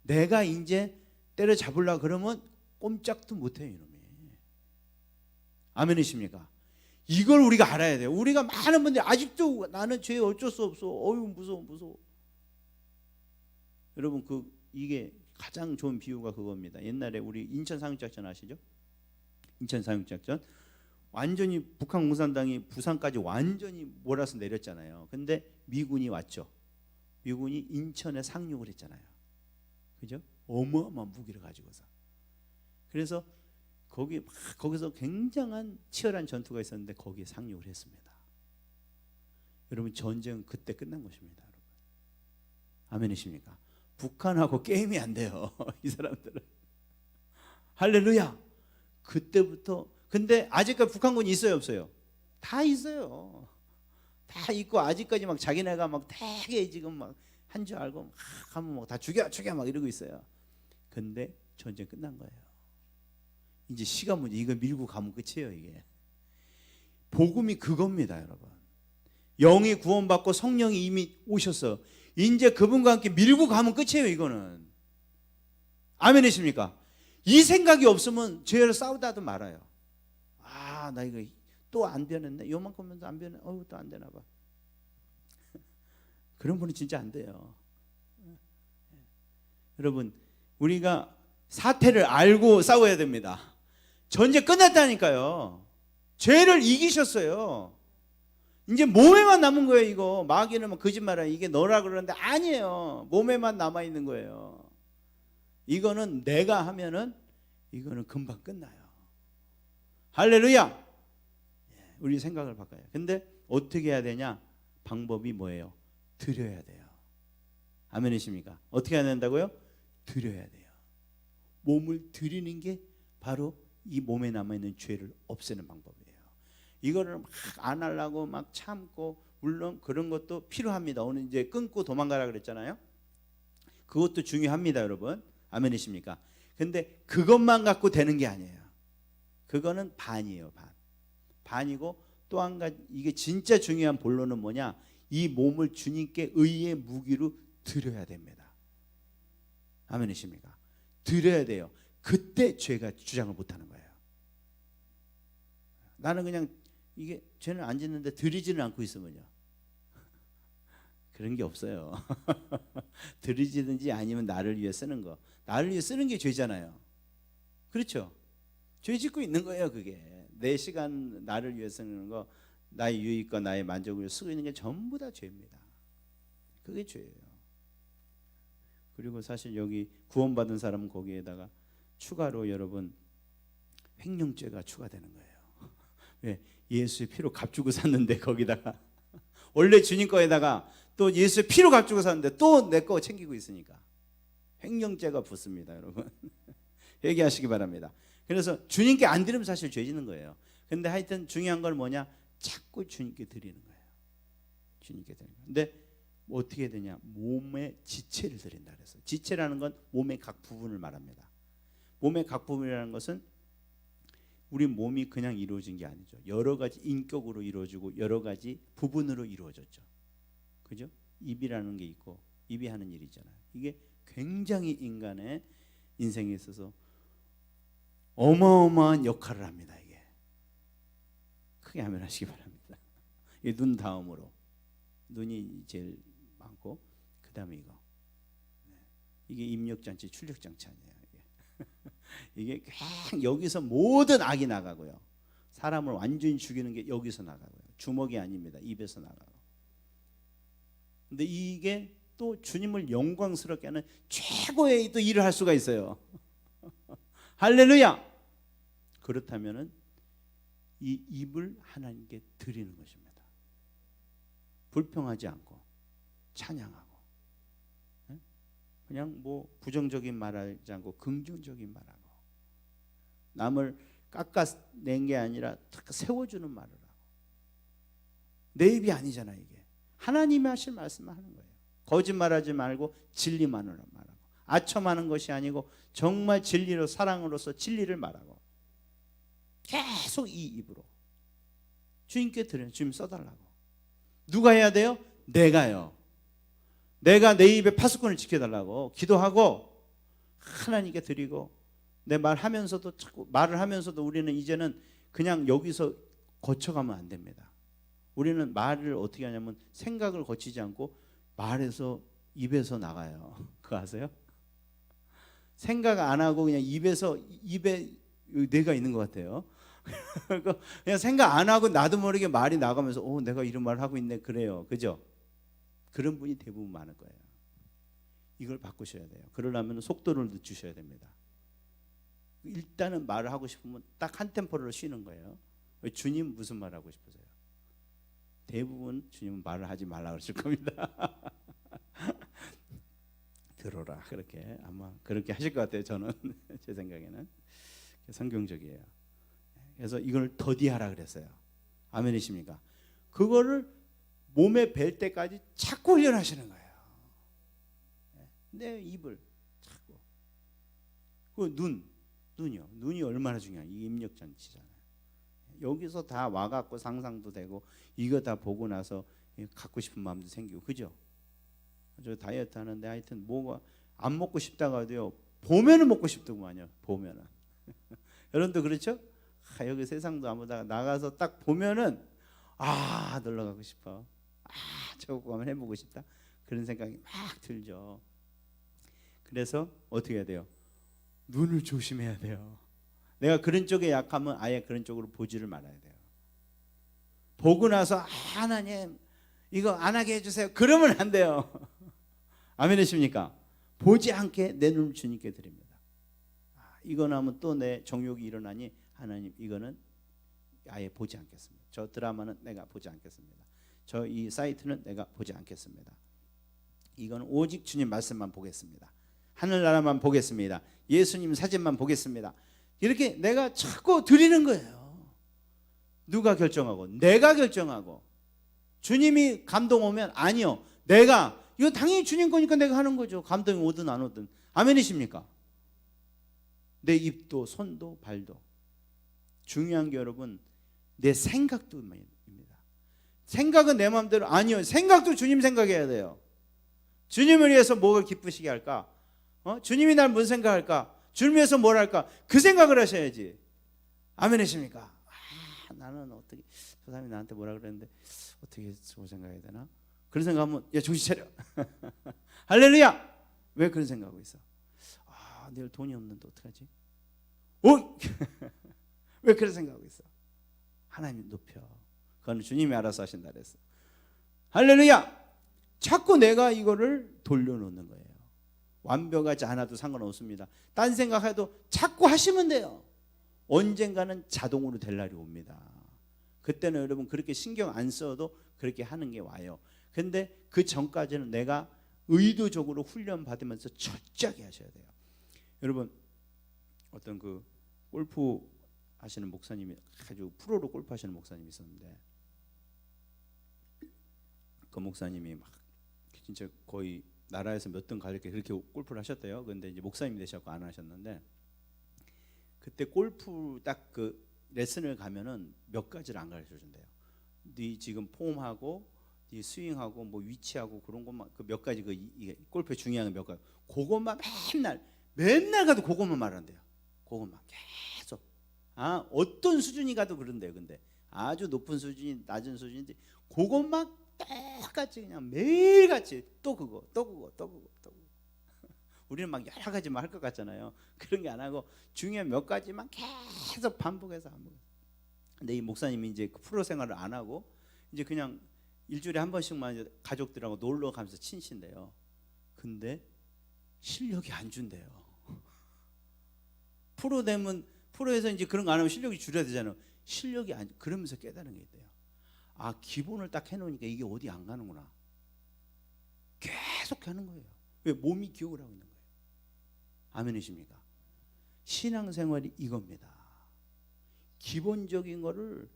내가 이제 때려잡으려고 그러면 꼼짝도 못해요, 이놈이. 아멘이십니까? 이걸 우리가 알아야 돼요. 우리가 많은 분들이 아직도 나는 죄 어쩔 수 없어. 어휴, 무서워. 여러분, 이게 가장 좋은 비유가 그겁니다. 옛날에 우리 인천 상륙작전 아시죠? 인천 상륙작전. 완전히 북한 공산당이 부산까지 완전히 몰아서 내렸잖아요. 근데 미군이 왔죠. 미군이 인천에 상륙을 했잖아요. 그죠? 어마어마한 무기를 가지고서. 그래서 거기서 굉장한 치열한 전투가 있었는데 거기에 상륙을 했습니다. 여러분, 전쟁은 그때 끝난 것입니다, 여러분. 아멘이십니까? 북한하고 게임이 안 돼요. 이 사람들은. 할렐루야. 그때부터. 근데 아직까지 북한군이 있어요, 없어요? 다 있어요. 다 있고 아직까지 막 자기네가 막 되게 지금 막 한 줄 알고 막 하면 막 다 죽여 막 이러고 있어요. 근데 전쟁 끝난 거예요. 이제 시간 문제. 이거 밀고 가면 끝이에요. 이게 복음이 그겁니다, 여러분. 영이 구원받고 성령이 이미 오셔서 이제 그분과 함께 밀고 가면 끝이에요. 이거는. 아멘이십니까? 이 생각이 없으면 죄를 싸우다도 말아요. 아, 나 이거 또 안 변했네. 요만큼은 안 변해. 또 안 되나 봐. 그런 분은 진짜 안 돼요. 여러분, 우리가 사태를 알고 싸워야 됩니다. 전쟁 끝났다니까요. 죄를 이기셨어요. 이제 몸에만 남은 거예요. 이거 마귀는 거짓말이야. 이게 너라 그러는데 아니에요. 몸에만 남아 있는 거예요. 이거는 내가 하면은 이거는 금방 끝나요. 할렐루야. 우리 생각을 바꿔요. 근데 어떻게 해야 되냐? 방법이 뭐예요? 드려야 돼요. 아멘이십니까? 어떻게 해야 된다고요? 드려야 돼요. 몸을 드리는 게 바로 이 몸에 남아있는 죄를 없애는 방법이에요. 이거를 막 안 하려고 막 참고, 물론 그런 것도 필요합니다. 오늘 이제 끊고 도망가라 그랬잖아요. 그것도 중요합니다, 여러분. 아멘이십니까? 근데 그것만 갖고 되는 게 아니에요. 그거는 반이에요. 반이고, 또 한 가지, 이게 진짜 중요한 본론은 뭐냐? 이 몸을 주님께 의의 무기로 드려야 됩니다. 아멘이십니까? 드려야 돼요. 그때 죄가 주장을 못하는 거예요. 나는 그냥 이게 죄는 안 짓는데 드리지는 않고 있으면요, 그런 게 없어요. 드리지든지 아니면 나를 위해 쓰는 거. 나를 위해 쓰는 게 죄잖아요. 그렇죠? 죄 짓고 있는 거예요. 그게 내 시간 나를 위해 쓰는 거, 나의 유익과 나의 만족을 쓰고 있는 게 전부 다 죄입니다. 그게 죄예요. 그리고 사실 여기 구원받은 사람은 거기에다가 추가로 여러분 횡령죄가 추가되는 거예요. 왜? 예수의 피로 값주고 샀는데 거기다가 원래 주님 거에다가 또 예수의 피로 값주고 샀는데 또 내 거 챙기고 있으니까 횡령죄가 붙습니다, 여러분. 회개하시기 바랍니다. 그래서 주님께 안 드리면 사실 죄 짓는 거예요. 근데 하여튼 중요한 건 뭐냐? 자꾸 주님께 드리는 거예요. 주님께 드리는 거예요. 근데 어떻게 되냐? 몸의 지체를 드린다 그랬어요. 지체라는 건 몸의 각 부분을 말합니다. 몸의 각 부분이라는 것은 우리 몸이 그냥 이루어진 게 아니죠. 여러 가지 인격으로 이루어지고 여러 가지 부분으로 이루어졌죠. 그죠? 입이라는 게 있고, 입이 하는 일이 있잖아요. 이게 굉장히 인간의 인생에 있어서 어마어마한 역할을 합니다. 이게 크게 아멘하시기 바랍니다. 이 눈 다음으로 눈이 제일 많고, 그 다음에 이거. 이게 입력장치, 출력장치 아니에요. 이게 그냥 여기서 모든 악이 나가고요. 사람을 완전히 죽이는 게 여기서 나가고요. 주먹이 아닙니다. 입에서 나가고. 근데 이게 또 주님을 영광스럽게 하는 최고의 또 일을 할 수가 있어요. 할렐루야. 그렇다면은 이 입을 하나님께 드리는 것입니다. 불평하지 않고 찬양하고, 그냥 뭐 부정적인 말하지 않고 긍정적인 말하고, 남을 깎아낸 게 아니라 세워주는 말을 하고. 내 입이 아니잖아. 이게 하나님이 하실 말씀만 하는 거예요. 거짓말하지 말고 진리만으로 말하고, 아첨하는 것이 아니고 정말 진리로, 사랑으로서 진리를 말하고, 계속 이 입으로 주님께 드려요. 주님 써달라고. 누가 해야 돼요? 내가요. 내가 내 입에 파수꾼을 지켜달라고 기도하고 하나님께 드리고, 내 말하면서도 자꾸 말을 하면서도 우리는 이제는 그냥 여기서 거쳐가면 안 됩니다. 우리는 말을 어떻게 하냐면 생각을 거치지 않고 말에서, 입에서 나가요. 그거 아세요? 생각 안 하고 그냥 입에서, 입에 뇌가 있는 것 같아요. 그냥 생각 안 하고 나도 모르게 말이 나가면서 내가 이런 말을 하고 있네, 그래요. 그죠? 그런 분이 대부분 많을 거예요. 이걸 바꾸셔야 돼요. 그러려면 속도를 늦추셔야 됩니다. 일단은 말을 하고 싶으면 딱 한 템포로 쉬는 거예요. 왜? 주님 무슨 말 하고 싶으세요? 대부분 주님은 말을 하지 말라 그러실 겁니다. 들어라. 그렇게 아마 그렇게 하실 것 같아요. 저는 제 생각에는 성경적이에요. 그래서 이걸 더디하라 그랬어요. 아멘이십니까? 그거를 몸에 뵐 때까지 자꾸 훈련하시는 거예요. 내 입을 자꾸. 그 눈이요. 눈이 얼마나 중요해요. 이 입력장치잖아요. 여기서 다 와갖고 상상도 되고 이거 다 보고 나서 갖고 싶은 마음도 생기고, 그죠? 저 다이어트 하는데 하여튼 뭐가 안 먹고 싶다가 도요 보면은 먹고 싶더구만요. 보면은 여러분도 그렇죠? 여기 세상도 안 보다가 나가서 딱 보면은 놀러 가고 싶어. 저거 한번 해보고 싶다. 그런 생각이 막 들죠. 그래서 어떻게 해야 돼요? 눈을 조심해야 돼요. 내가 그런 쪽에 약하면 아예 그런 쪽으로 보지를 말아야 돼요. 보고 나서 하나님 이거 안 하게 해주세요. 그러면 안 돼요. 아멘이십니까? 보지 않게 내 눈을 주님께 드립니다. 이거 하면 또 내 정욕이 일어나니 하나님 이거는 아예 보지 않겠습니다. 저 드라마는 내가 보지 않겠습니다. 저 이 사이트는 내가 보지 않겠습니다. 이건 오직 주님 말씀만 보겠습니다. 하늘나라만 보겠습니다. 예수님 사진만 보겠습니다. 이렇게 내가 자꾸 드리는 거예요. 누가 결정하고? 내가 결정하고. 주님이 감동 오면 아니요. 내가 이거 당연히 주님 거니까 내가 하는 거죠. 감동이 오든 안 오든. 아멘이십니까? 내 입도 손도 발도. 중요한 게 여러분 내 생각도 입니다. 생각은 내 마음대로 아니요. 생각도 주님 생각해야 돼요. 주님을 위해서 뭐가 기쁘시게 할까? 주님이 날 무슨 생각할까? 주님 위해서 뭘 할까? 그 생각을 하셔야지. 아멘이십니까? 나는 어떻게 저 사람이 나한테 뭐라 그랬는데 어떻게 저거 생각해야 되나? 그런 생각하면 야 정신 차려. 할렐루야. 왜 그런 생각하고 있어? 내일 돈이 없는데 어떡하지? 왜 그런 생각하고 있어? 하나님 높여. 그건 주님이 알아서 하신다 그랬어. 할렐루야. 자꾸 내가 이거를 돌려놓는 거예요. 완벽하지 않아도 상관없습니다. 딴 생각해도 자꾸 하시면 돼요. 언젠가는 자동으로 될 날이 옵니다. 그때는 여러분 그렇게 신경 안 써도 그렇게 하는 게 와요. 근데 그 전까지는 내가 의도적으로 훈련 받으면서 철저하게 하셔야 돼요. 여러분 어떤 그 골프 하시는 목사님이 아주 프로로 골프 하시는 목사님이 있었는데 그 목사님이 막 진짜 거의 나라에서 몇 등 가르쳐 그렇게 골프를 하셨대요. 근데 이제 목사님 되셔서 안 하셨는데 그때 골프 딱 그 레슨을 가면은 몇 가지를 안 가르쳐 준대요. 네 지금 폼하고 네 스윙하고 뭐 위치하고 그런 것만 그 몇 가지 이게 골프의 중요한 몇 가지 그것만 맨날 가도 그것만 말한대요. 그것만 계속. 어떤 수준이 가도 그런데요. 근데 아주 높은 수준이 낮은 수준인데 그것만 똑같이 그냥 매일같이 또 그거 우리는 막 여러 가지만 할 것 같잖아요. 그런 게 안 하고 중요한 몇 가지만 계속 반복해서. 근데 이 목사님이 이제 프로 생활을 안 하고 이제 그냥 일주일에 한 번씩만 이제 가족들하고 놀러 가면서 친신대요. 근데 실력이 안 준대요. 프로 되면 프로에서 이제 그런 거 안 하면 실력이 줄여야 되잖아요. 실력이 안 그러면서 깨달은 게 있대요. 기본을 딱 해놓으니까 이게 어디 안 가는구나. 계속 하는 거예요. 왜? 몸이 기억을 하고 있는 거예요. 아멘이십니까? 신앙생활이 이겁니다. 기본적인 거를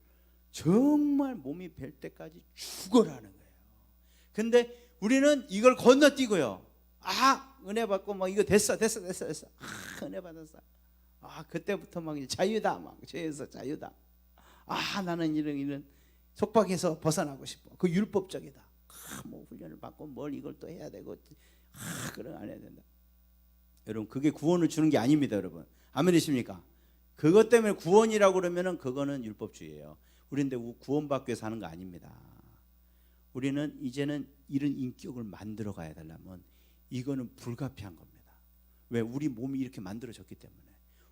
정말 몸이 뵐 때까지 죽어라는 거예요. 근데 우리는 이걸 건너뛰고요. 은혜 받고 막 이거 됐어. 은혜 받았어. 그때부터 막 자유다. 막 죄에서 자유다. 나는 이런 속박에서 벗어나고 싶어. 그 율법적이다. 뭐 훈련을 받고 뭘 이걸 또 해야 되고 그런 안 해야 된다. 여러분 그게 구원을 주는 게 아닙니다. 여러분 아멘이십니까? 그것 때문에 구원이라고 그러면은 그거는 율법주의예요. 우리는 구원받기 위해서 하는 거 아닙니다. 우리는 이제는 이런 인격을 만들어 가야 되려면 이거는 불가피한 겁니다. 왜? 우리 몸이 이렇게 만들어졌기 때문에.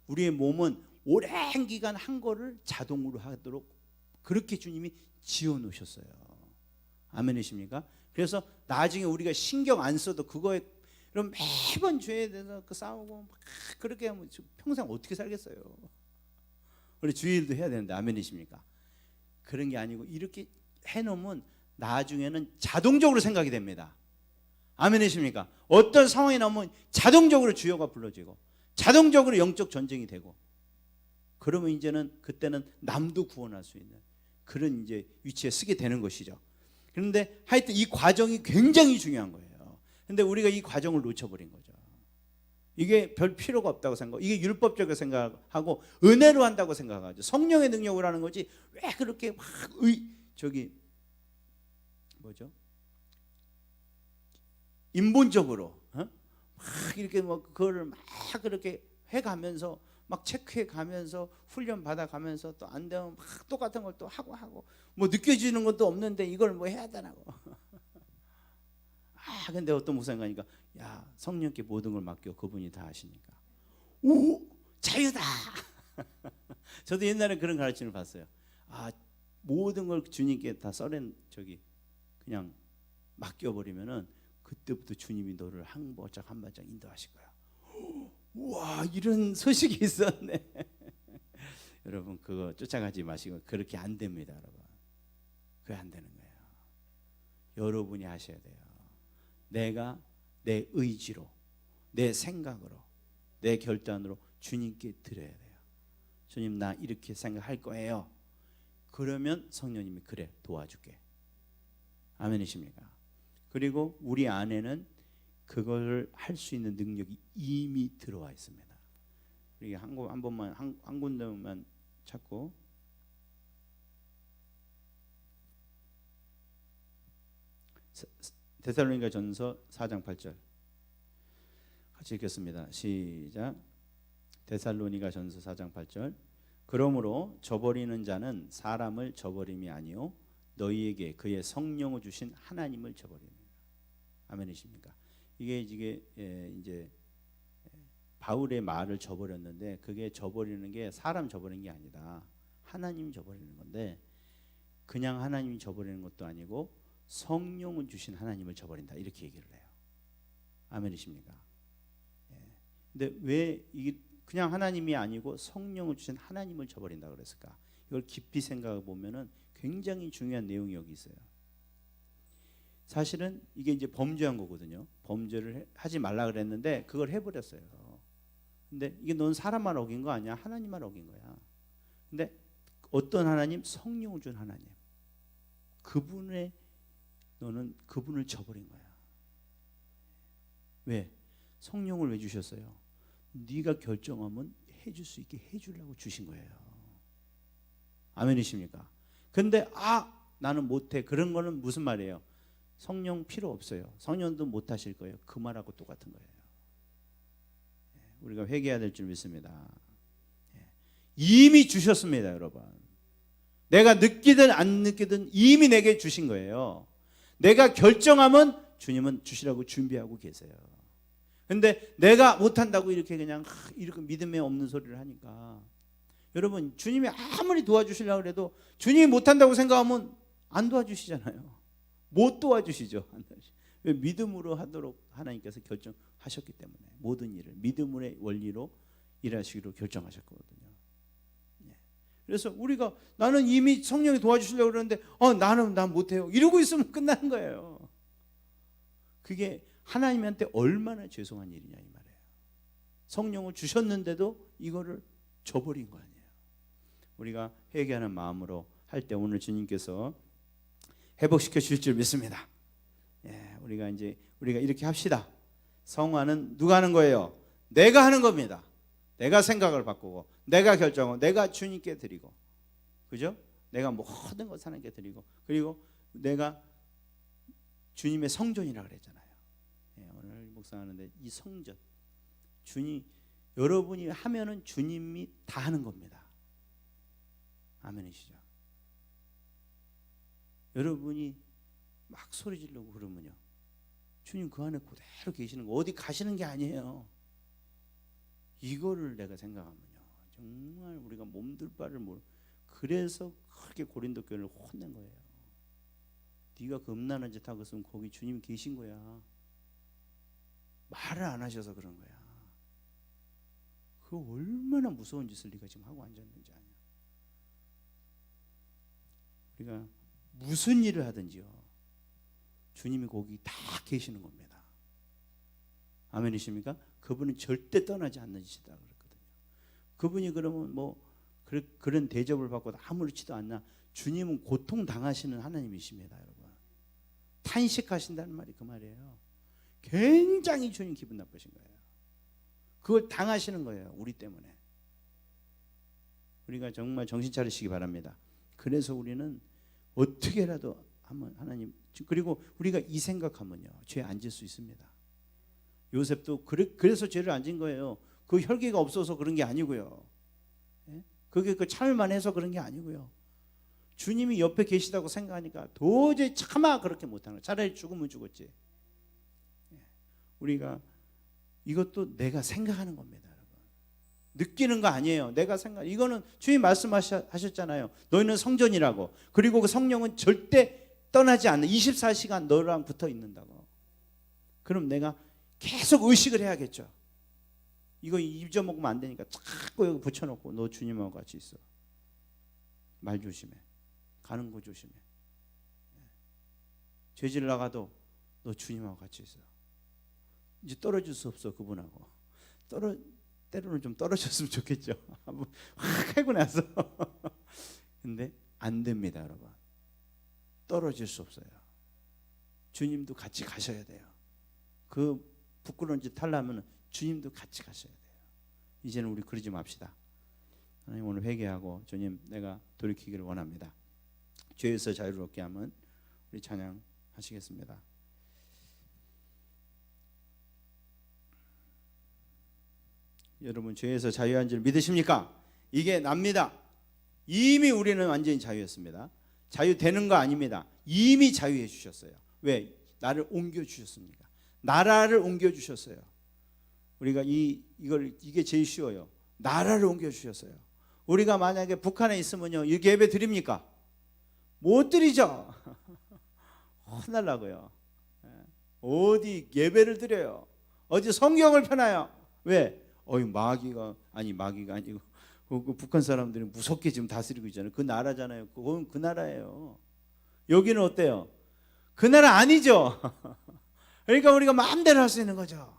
우리의 몸은 오랜 기간 한 거를 자동으로 하도록 그렇게 주님이 지어 놓으셨어요. 아멘이십니까? 그래서 나중에 우리가 신경 안 써도 그거에 그럼 매번 죄에 대해서 싸우고 막 그렇게 하면 평생 어떻게 살겠어요? 우리 주일도 해야 되는데 아멘이십니까? 그런 게 아니고 이렇게 해놓으면 나중에는 자동적으로 생각이 됩니다. 아멘이십니까? 어떤 상황이 나오면 자동적으로 주여가 불러지고 자동적으로 영적 전쟁이 되고, 그러면 이제는 그때는 남도 구원할 수 있는 그런 이제 위치에 쓰게 되는 것이죠. 그런데 하여튼 이 과정이 굉장히 중요한 거예요. 근데 우리가 이 과정을 놓쳐버린 거죠. 이게 별 필요가 없다고 생각하고, 이게 율법적으로 생각하고 은혜로 한다고 생각하죠. 성령의 능력으로 하는 거지 왜 그렇게 막 인본적으로 막 이렇게 뭐 그거를 막 그렇게 해가면서 막 체크해 가면서 훈련 받아 가면서 또 안 되면 막 똑같은 걸 또 하고 뭐 느껴지는 것도 없는데 이걸 뭐 해야 되나고. 근데 어떤 목사님 가니까 야, 성령께 모든 걸 맡겨, 그분이 다 하시니까. 오, 자유다. 저도 옛날에 그런 가르침을 봤어요. 모든 걸 주님께 다 그냥 맡겨버리면은 그때부터 주님이 너를 한 발짝 한 발짝 인도하실 거야. 우와, 이런 소식이 있었네. 여러분, 그거 쫓아가지 마시고. 그렇게 안 됩니다, 여러분. 그게 안 되는 거예요. 여러분이 하셔야 돼요. 내가 내 의지로, 내 생각으로, 내 결단으로 주님께 드려야 돼요. 주님, 나 이렇게 생각할 거예요. 그러면 성령님이 그래, 도와줄게. 아멘이십니까? 그리고 우리 안에는 그걸 할 수 있는 능력이 이미 들어와 있습니다. 우리 한 군데만 찾고, 데살로니가 전서 4장 8절 같이 읽겠습니다. 시작. 데살로니가 전서 4장 8절. 그러므로 저버리는 자는 사람을 저버림이 아니요 너희에게 그의 성령을 주신 하나님을 저버리느니라. 아멘이십니까? 이게 이제 바울의 말을 저버렸는데, 그게 저버리는 게 사람 저버리는 게 아니다. 하나님 저버리는 건데, 그냥 하나님이 저버리는 것도 아니고 성령을 주신 하나님을 저버린다, 이렇게 얘기를 해요. 아멘이십니까? 근데 왜 이게 그냥 하나님이 아니고 성령을 주신 하나님을 저버린다 그랬을까? 이걸 깊이 생각해 보면은 굉장히 중요한 내용이 여기 있어요. 사실은 이게 이제 범죄한 거거든요. 범죄를 하지 말라 그랬는데 그걸 해버렸어요. 근데 이게 넌 사람만 어긴 거 아니야? 하나님만 어긴 거야. 근데 어떤 하나님? 성령을 준 하나님. 너는 그분을 저버린 거야. 왜? 성령을 왜 주셨어요? 네가 결정하면 해줄 수 있게 해주려고 주신 거예요. 아멘이십니까? 근데 나는 못해, 그런 거는 무슨 말이에요? 성령 필요 없어요. 성령도 못하실 거예요. 그 말하고 똑같은 거예요. 우리가 회개해야 될 줄 믿습니다. 이미 주셨습니다, 여러분. 내가 느끼든 안 느끼든 이미 내게 주신 거예요. 내가 결정하면 주님은 주시라고 준비하고 계세요. 근데 내가 못한다고 이렇게 그냥 이렇게 믿음에 없는 소리를 하니까, 여러분, 주님이 아무리 도와주시려고 해도 주님이 못한다고 생각하면 안 도와주시잖아요. 못 도와주시죠. 왜? 믿음으로 하도록 하나님께서 결정하셨기 때문에 모든 일을 믿음의 원리로 일하시기로 결정하셨거든요. 그래서 우리가 나는 이미 성령이 도와주시려고 그러는데 난 못해요, 이러고 있으면 끝나는 거예요. 그게 하나님한테 얼마나 죄송한 일이냐 이 말이에요. 성령을 주셨는데도 이거를 저버린 거 아니에요. 우리가 회개하는 마음으로 할 때 오늘 주님께서 회복시켜 주실 줄 믿습니다. 우리가 이렇게 합시다. 성화는 누가 하는 거예요? 내가 하는 겁니다. 내가 생각을 바꾸고, 내가 결정하고, 내가 주님께 드리고, 그죠? 내가 모든 것 하나님께 드리고, 그리고 내가 주님의 성전이라 그랬잖아요. 오늘 묵상하는데 이 성전, 여러분이 하면은 주님이 다 하는 겁니다. 아멘이시죠? 여러분이 막 소리 지르고 그러면요, 주님 그 안에 그대로 계시는 거, 어디 가시는 게 아니에요. 이거를 내가 생각하면요, 정말 우리가 몸둘 바를 모르. 그래서 그렇게 고린도 교회를 혼낸 거예요. 네가 그 음란한 짓 하고 있으면 거기 주님이 계신 거야. 말을 안 하셔서 그런 거야. 그 얼마나 무서운 짓을 네가 지금 하고 앉았는지 아냐. 우리가 무슨 일을 하든지요, 주님이 거기 다 계시는 겁니다. 아멘이십니까? 그분은 절대 떠나지 않으시다 그랬거든요. 그분이 그러면 뭐 그런 대접을 받고 아무렇지도 않나? 주님은 고통 당하시는 하나님이십니다, 여러분. 탄식하신다는 말이 그 말이에요. 굉장히 주님 기분 나쁘신 거예요. 그걸 당하시는 거예요, 우리 때문에. 우리가 정말 정신 차리시기 바랍니다. 그래서 우리는 어떻게라도 한번 하나님, 그리고 우리가 이 생각하면요, 죄에 앉을 수 있습니다. 요셉도 그래서 죄를 앉은 거예요. 그 혈기가 없어서 그런 게 아니고요. 그게 그 참을만 해서 그런 게 아니고요. 주님이 옆에 계시다고 생각하니까 도저히 차마 그렇게 못하는 거예요. 차라리 죽으면 죽었지. 우리가 이것도 내가 생각하는 겁니다, 여러분. 느끼는 거 아니에요. 내가 생각. 이거는 주님 말씀하셨잖아요. 너희는 성전이라고. 그리고 그 성령은 절대 떠나지 않는 24시간 너랑 붙어 있는다고. 그럼 내가 계속 의식을 해야겠죠. 이거 잊어먹으면 안 되니까 자꾸 여기 붙여놓고 너 주님하고 같이 있어. 말 조심해. 가는 거 조심해. 죄질 나가도 너 주님하고 같이 있어. 이제 떨어질 수 없어, 그분하고. 때로는 좀 떨어졌으면 좋겠죠. 확 하고 나서. 근데 안 됩니다, 여러분. 떨어질 수 없어요. 주님도 같이 가셔야 돼요. 그 부끄러운 짓 하려면 주님도 같이 가셔야 돼요. 이제는 우리 그러지 맙시다. 하나님, 오늘 회개하고 주님, 내가 돌이키기를 원합니다. 죄에서 자유롭게 하면 우리 찬양하시겠습니다. 여러분, 죄에서 자유한 줄 믿으십니까? 이게 납니다. 이미 우리는 완전히 자유했습니다. 자유되는 거 아닙니다. 이미 자유해 주셨어요. 왜? 나를 옮겨 주셨습니까? 나라를 옮겨 주셨어요. 우리가 이게 제일 쉬워요. 나라를 옮겨 주셨어요. 우리가 만약에 북한에 있으면요, 이렇게 예배 드립니까? 못 드리죠. 혼날라고요. 어디 예배를 드려요? 어디 성경을 펴나요? 왜? 마귀가 아니고 그 북한 사람들이 무섭게 지금 다스리고 있잖아요. 그 나라잖아요. 그건 그 나라예요. 여기는 어때요? 그 나라 아니죠. 그러니까 우리가 마음대로 할 수 있는 거죠.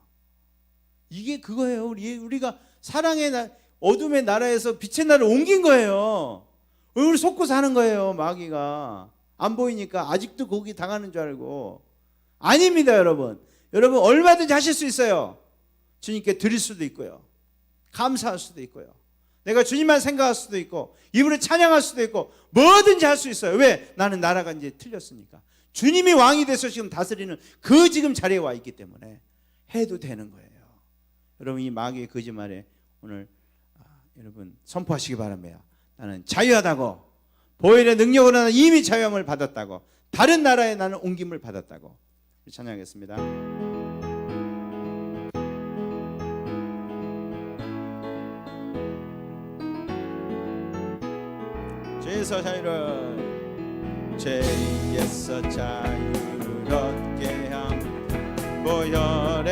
이게 그거예요. 우리가 사랑의 어둠의 나라에서 빛의 나라를 옮긴 거예요. 우리 속고 사는 거예요. 마귀가 안 보이니까 아직도 거기 당하는 줄 알고. 아닙니다, 여러분. 여러분 얼마든지 하실 수 있어요. 주님께 드릴 수도 있고요, 감사할 수도 있고요, 내가 주님만 생각할 수도 있고, 입으로 찬양할 수도 있고, 뭐든지 할 수 있어요. 왜? 나는 나라가 이제 틀렸으니까. 주님이 왕이 돼서 지금 다스리는 그 지금 자리에 와 있기 때문에 해도 되는 거예요. 여러분, 이 마귀의 거짓말에 오늘 여러분 선포하시기 바랍니다. 나는 자유하다고, 보혈의 능력으로 나는 이미 자유함을 받았다고, 다른 나라에 나는 옮김을 받았다고. 찬양하겠습니다. 죄에서 자유를 얻게 함, 보혈